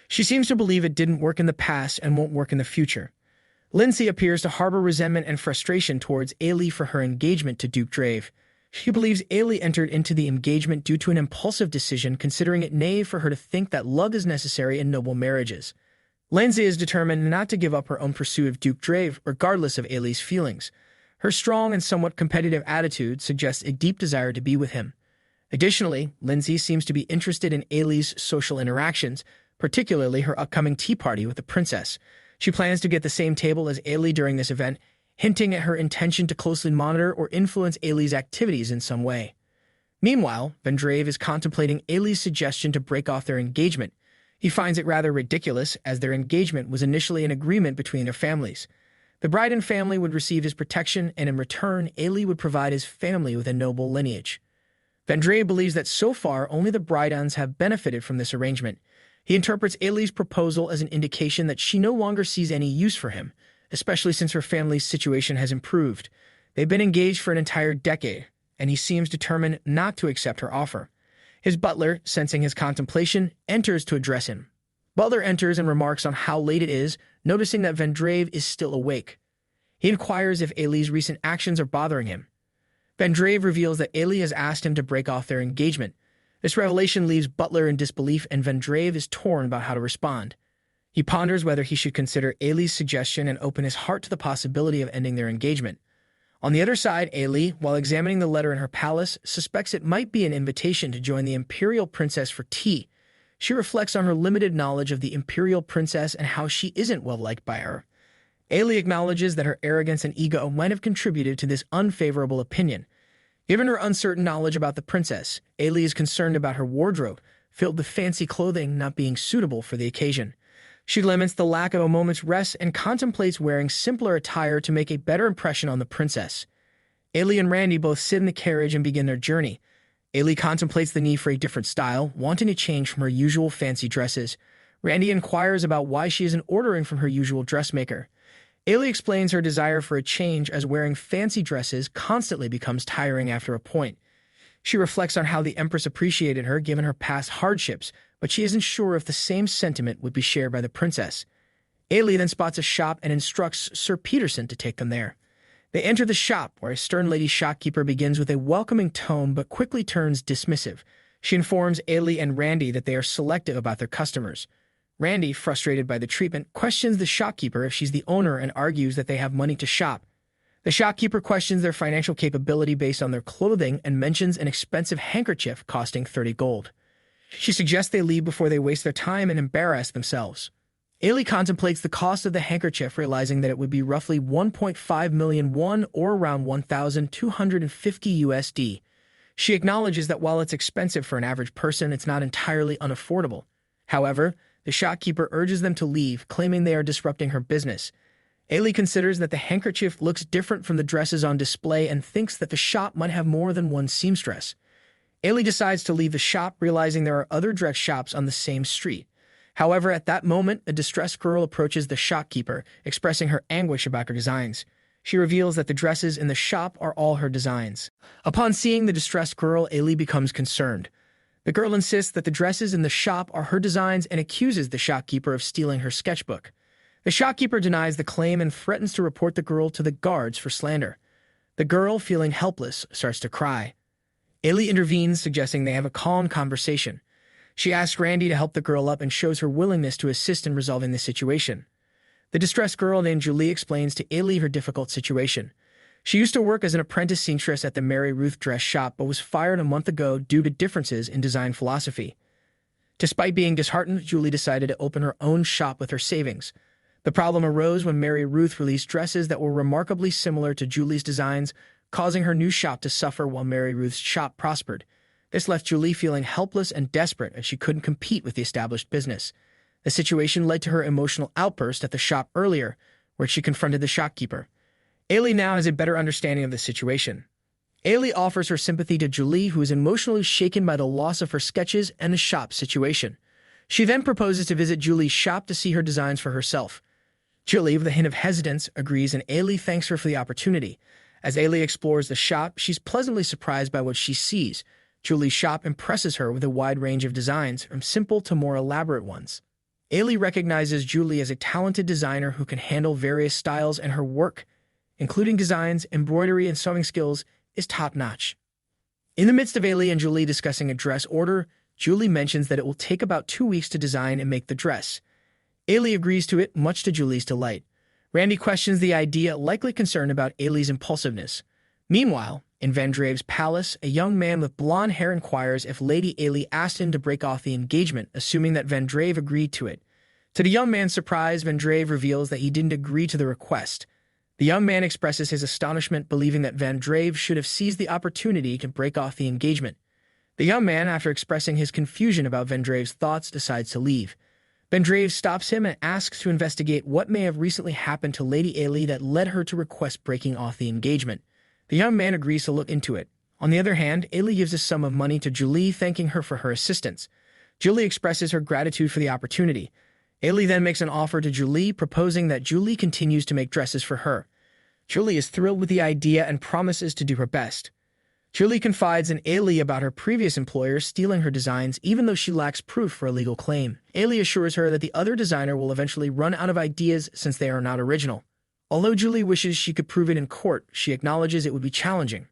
She seems to believe it didn't work in the past and won't work in the future. Lindsay appears to harbor resentment and frustration towards Ailey for her engagement to Duke Drave. She believes Ailey entered into the engagement due to an impulsive decision, considering it naive for her to think that love is necessary in noble marriages. Lindsay is determined not to give up her own pursuit of Duke Drave, regardless of Ailey's feelings. Her strong and somewhat competitive attitude suggests a deep desire to be with him. Additionally, Lindsay seems to be interested in Ailey's social interactions, particularly her upcoming tea party with the princess. She plans to get the same table as Ailey during this event, hinting at her intention to closely monitor or influence Ailey's activities in some way. Meanwhile, Vendrave is contemplating Ailey's suggestion to break off their engagement. He finds it rather ridiculous, as their engagement was initially an agreement between their families. The bride and family would receive his protection, and in return, Ailey would provide his family with a noble lineage. Vendrave believes that so far only the Brydons have benefited from this arrangement. He interprets Ailey's proposal as an indication that she no longer sees any use for him, especially since her family's situation has improved. They've been engaged for an entire decade, and he seems determined not to accept her offer. His butler, sensing his contemplation, enters to address him. Butler enters and remarks on how late it is, noticing that Vendrave is still awake. He inquires if Ailey's recent actions are bothering him. Vendrave reveals that Ailey has asked him to break off their engagement. This revelation leaves Butler in disbelief, and Vendrave is torn about how to respond. He ponders whether he should consider Ailey's suggestion and open his heart to the possibility of ending their engagement. On the other side, Ailey, while examining the letter in her palace, suspects it might be an invitation to join the imperial princess for tea. She reflects on her limited knowledge of the imperial princess and how she isn't well liked by her. Ailey acknowledges that her arrogance and ego might have contributed to this unfavorable opinion. Given her uncertain knowledge about the princess, Ailey is concerned about her wardrobe, filled with fancy clothing not being suitable for the occasion. She laments the lack of a moment's rest and contemplates wearing simpler attire to make a better impression on the princess. Ailey and Randy both sit in the carriage and begin their journey. Ailey contemplates the need for a different style, wanting to change from her usual fancy dresses. Randy inquires about why she isn't ordering from her usual dressmaker. Ailey explains her desire for a change as wearing fancy dresses constantly becomes tiring after a point. She reflects on how the Empress appreciated her given her past hardships, but she isn't sure if the same sentiment would be shared by the princess. Ailey then spots a shop and instructs Sir Peterson to take them there. They enter the shop, where a stern lady shopkeeper begins with a welcoming tone but quickly turns dismissive. She informs Ailey and Randy that they are selective about their customers. Randy, frustrated by the treatment, questions the shopkeeper if she's the owner and argues that they have money to shop. The shopkeeper questions their financial capability based on their clothing and mentions an expensive handkerchief costing 30 gold. She suggests they leave before they waste their time and embarrass themselves. Ailey contemplates the cost of the handkerchief, realizing that it would be roughly 1.5 million won or around 1,250 USD. She acknowledges that while it's expensive for an average person, it's not entirely unaffordable. However, the shopkeeper urges them to leave, claiming they are disrupting her business. Ailey considers that the handkerchief looks different from the dresses on display and thinks that the shop might have more than one seamstress. Ailey decides to leave the shop, realizing there are other dress shops on the same street. However, at that moment, a distressed girl approaches the shopkeeper, expressing her anguish about her designs. She reveals that the dresses in the shop are all her designs. Upon seeing the distressed girl, Ailey becomes concerned. The girl insists that the dresses in the shop are her designs and accuses the shopkeeper of stealing her sketchbook. The shopkeeper denies the claim and threatens to report the girl to the guards for slander. The girl, feeling helpless, starts to cry. Ailey intervenes, suggesting they have a calm conversation. She asks Randy to help the girl up and shows her willingness to assist in resolving the situation. The distressed girl named Julie explains to Ailey her difficult situation. She used to work as an apprentice seamstress at the Mary Ruth dress shop but was fired a month ago due to differences in design philosophy. Despite being disheartened, Julie decided to open her own shop with her savings. The problem arose when Mary Ruth released dresses that were remarkably similar to Julie's designs, causing her new shop to suffer while Mary Ruth's shop prospered. This left Julie feeling helpless and desperate as she couldn't compete with the established business. The situation led to her emotional outburst at the shop earlier, where she confronted the shopkeeper. Ailey now has a better understanding of the situation. Ailey offers her sympathy to Julie, who is emotionally shaken by the loss of her sketches and the shop's situation. She then proposes to visit Julie's shop to see her designs for herself. Julie, with a hint of hesitance, agrees, and Ailey thanks her for the opportunity. As Ailey explores the shop, she's pleasantly surprised by what she sees. Julie's shop impresses her with a wide range of designs, from simple to more elaborate ones. Ailey recognizes Julie as a talented designer who can handle various styles, and her work, including designs, embroidery, and sewing skills, is top-notch. In the midst of Ailey and Julie discussing a dress order, Julie mentions that it will take about 2 weeks to design and make the dress. Ailey agrees to it, much to Julie's delight. Randy questions the idea, likely concerned about Ailey's impulsiveness. Meanwhile, in Vendrav's palace, a young man with blonde hair inquires if Lady Ailey asked him to break off the engagement, assuming that Vendrave agreed to it. To the young man's surprise, Vendrave reveals that he didn't agree to the request. The young man expresses his astonishment, believing that Vendrave should have seized the opportunity to break off the engagement. The young man, after expressing his confusion about Vendrave's thoughts, decides to leave. Vendrave stops him and asks to investigate what may have recently happened to Lady Ailey that led her to request breaking off the engagement. The young man agrees to look into it. On the other hand, Ailey gives a sum of money to Julie, thanking her for her assistance. Julie expresses her gratitude for the opportunity. Ailey then makes an offer to Julie, proposing that Julie continues to make dresses for her. Julie is thrilled with the idea and promises to do her best. Julie confides in Ailey about her previous employer stealing her designs, even though she lacks proof for a legal claim. Ailey assures her that the other designer will eventually run out of ideas since they are not original. Although Julie wishes she could prove it in court, she acknowledges it would be challenging.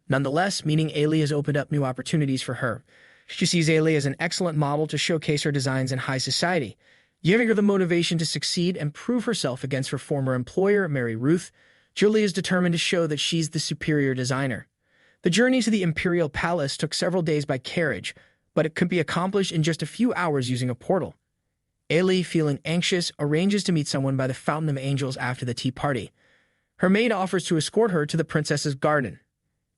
Nonetheless, meeting Ailey has opened up new opportunities for her. She sees Ailey as an excellent model to showcase her designs in high society, giving her the motivation to succeed and prove herself against her former employer, Mary Ruth. Julie is determined to show that she's the superior designer. The journey to the Imperial Palace took several days by carriage, but it could be accomplished in just a few hours using a portal. Ailey, feeling anxious, arranges to meet someone by the Fountain of Angels after the tea party. Her maid offers to escort her to the princess's garden.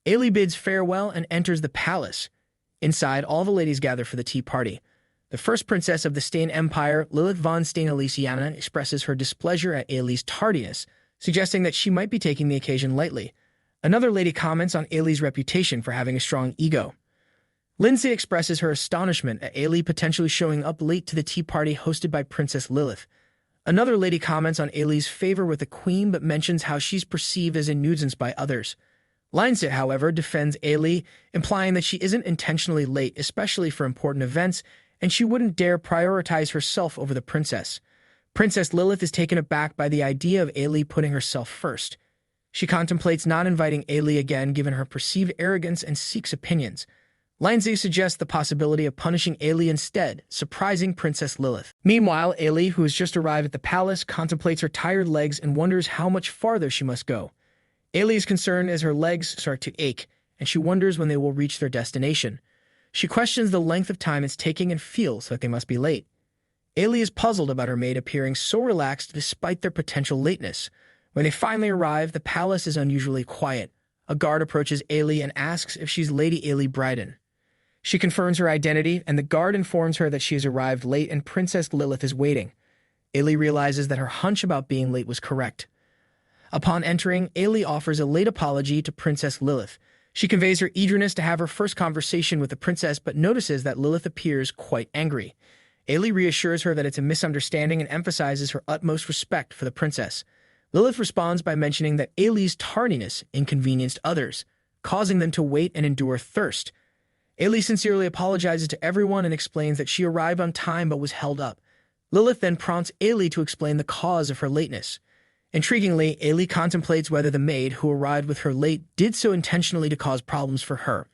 Ailey bids farewell and enters the palace. Inside, all the ladies gather for the tea party. The first princess of the Stain Empire, Lilith von Stein-Elysiana, expresses her displeasure at Ailey's tardiness, suggesting that she might be taking the occasion lightly. Another lady comments on Ailey's reputation for having a strong ego. Lindsay expresses her astonishment at Ailey potentially showing up late to the tea party hosted by Princess Lilith. Another lady comments on Ailey's favor with the queen but mentions how she's perceived as a nuisance by others. Lindsay, however, defends Ailey, implying that she isn't intentionally late, especially for important events, and she wouldn't dare prioritize herself over the princess. Princess Lilith is taken aback by the idea of Ailey putting herself first. She contemplates not inviting Ailey again given her perceived arrogance and seeks opinions. Lindsay suggests the possibility of punishing Ailey instead, surprising Princess Lilith. Meanwhile, Ailey, who has just arrived at the palace, contemplates her tired legs and wonders how much farther she must go. Ailey is concerned as her legs start to ache, and she wonders when they will reach their destination. She questions the length of time it's taking and feels like they must be late. Ailey is puzzled about her maid appearing so relaxed despite their potential lateness. When they finally arrive, the palace is unusually quiet. A guard approaches Ailey and asks if she's Lady Ailey Bryden. She confirms her identity, and the guard informs her that she has arrived late and Princess Lilith is waiting. Ailey realizes that her hunch about being late was correct. Upon entering, Ailey offers a late apology to Princess Lilith. She conveys her eagerness to have her first conversation with the princess, but notices that Lilith appears quite angry. Ailey reassures her that it's a misunderstanding and emphasizes her utmost respect for the princess. Lilith responds by mentioning that Ailey's tardiness inconvenienced others, causing them to wait and endure thirst. Ailey sincerely apologizes to everyone and explains that she arrived on time but was held up. Lilith then prompts Ailey to explain the cause of her lateness. Intriguingly, Ailey contemplates whether the maid who arrived with her late did so intentionally to cause problems for her.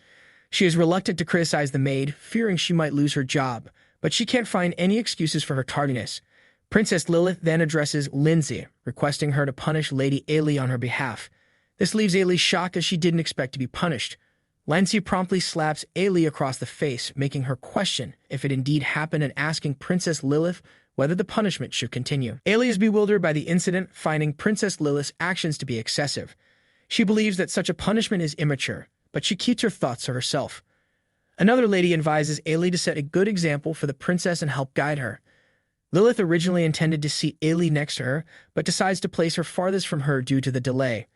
She is reluctant to criticize the maid, fearing she might lose her job, but she can't find any excuses for her tardiness. Princess Lilith then addresses Lindsay, requesting her to punish Lady Ailey on her behalf. This leaves Ailey shocked as she didn't expect to be punished. Lindsay promptly slaps Ailey across the face, making her question if it indeed happened and asking Princess Lilith whether the punishment should continue. Ailey is bewildered by the incident, finding Princess Lilith's actions to be excessive. She believes that such a punishment is immature, but she keeps her thoughts to herself. Another lady advises Ailey to set a good example for the princess and help guide her. Lilith originally intended to seat Ailey next to her, but decides to place her farthest from her due to the delay.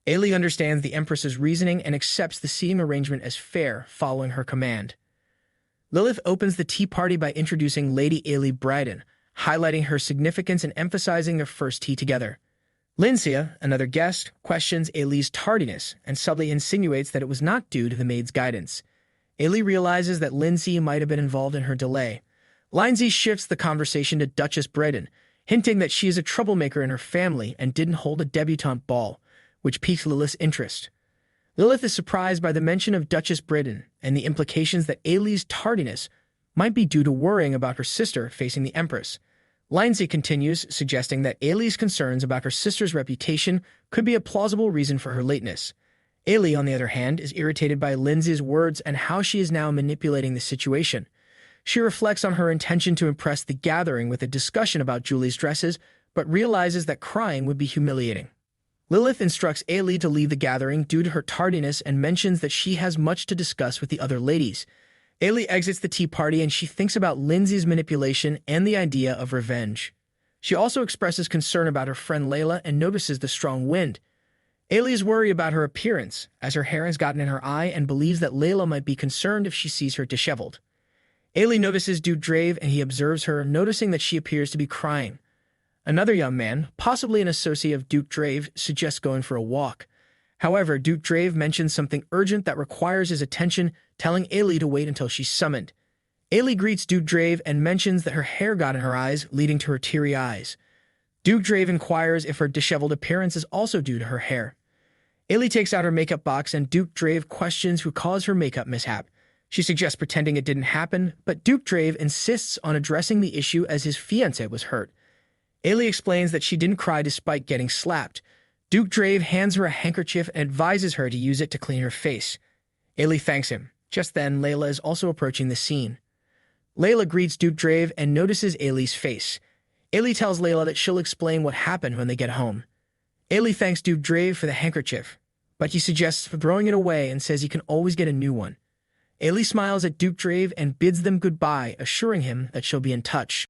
Ailey understands the Empress's reasoning and accepts the seating arrangement as fair, following her command. Lilith opens the tea party by introducing Lady Ailey Bryden, highlighting her significance and emphasizing their first tea together. Lindsay, another guest, questions Ailey's tardiness and subtly insinuates that it was not due to the maid's guidance. Ailey realizes that Lindsay might have been involved in her delay. Lindsay shifts the conversation to Duchess Bryden, hinting that she is a troublemaker in her family and didn't hold a debutante ball, which piques Lilith's interest. Lilith is surprised by the mention of Duchess Bryden and the implications that Ailey's tardiness might be due to worrying about her sister facing the Empress. Lindsay continues, suggesting that Ailey's concerns about her sister's reputation could be a plausible reason for her lateness. Ailey, on the other hand, is irritated by Lindsay's words and how she is now manipulating the situation. She reflects on her intention to impress the gathering with a discussion about Julie's dresses, but realizes that crying would be humiliating. Lilith instructs Ailey to leave the gathering due to her tardiness and mentions that she has much to discuss with the other ladies. Ailey exits the tea party and she thinks about Lindsay's manipulation and the idea of revenge. She also expresses concern about her friend Layla and notices the strong wind. Ailey is worried about her appearance, as her hair has gotten in her eye, and believes that Layla might be concerned if she sees her disheveled. Ailey notices Duke Drave and he observes her, noticing that she appears to be crying. Another young man, possibly an associate of Duke Drave, suggests going for a walk. However, Duke Drave mentions something urgent that requires his attention, telling Ailey to wait until she's summoned. Ailey greets Duke Drave and mentions that her hair got in her eyes, leading to her teary eyes. Duke Drave inquires if her disheveled appearance is also due to her hair. Ailey takes out her makeup box and Duke Drave questions who caused her makeup mishap. She suggests pretending it didn't happen, but Duke Drave insists on addressing the issue as his fiancé was hurt. Ailey explains that she didn't cry despite getting slapped. Duke Drave hands her a handkerchief and advises her to use it to clean her face. Ailey thanks him. Just then, Layla is also approaching the scene. Layla greets Duke Drave and notices Ailey's face. Ailey tells Layla that she'll explain what happened when they get home. Ailey thanks Duke Drave for the handkerchief, but he suggests throwing it away and says he can always get a new one. Ailey smiles at Duke Drave and bids them goodbye, assuring him that she'll be in touch.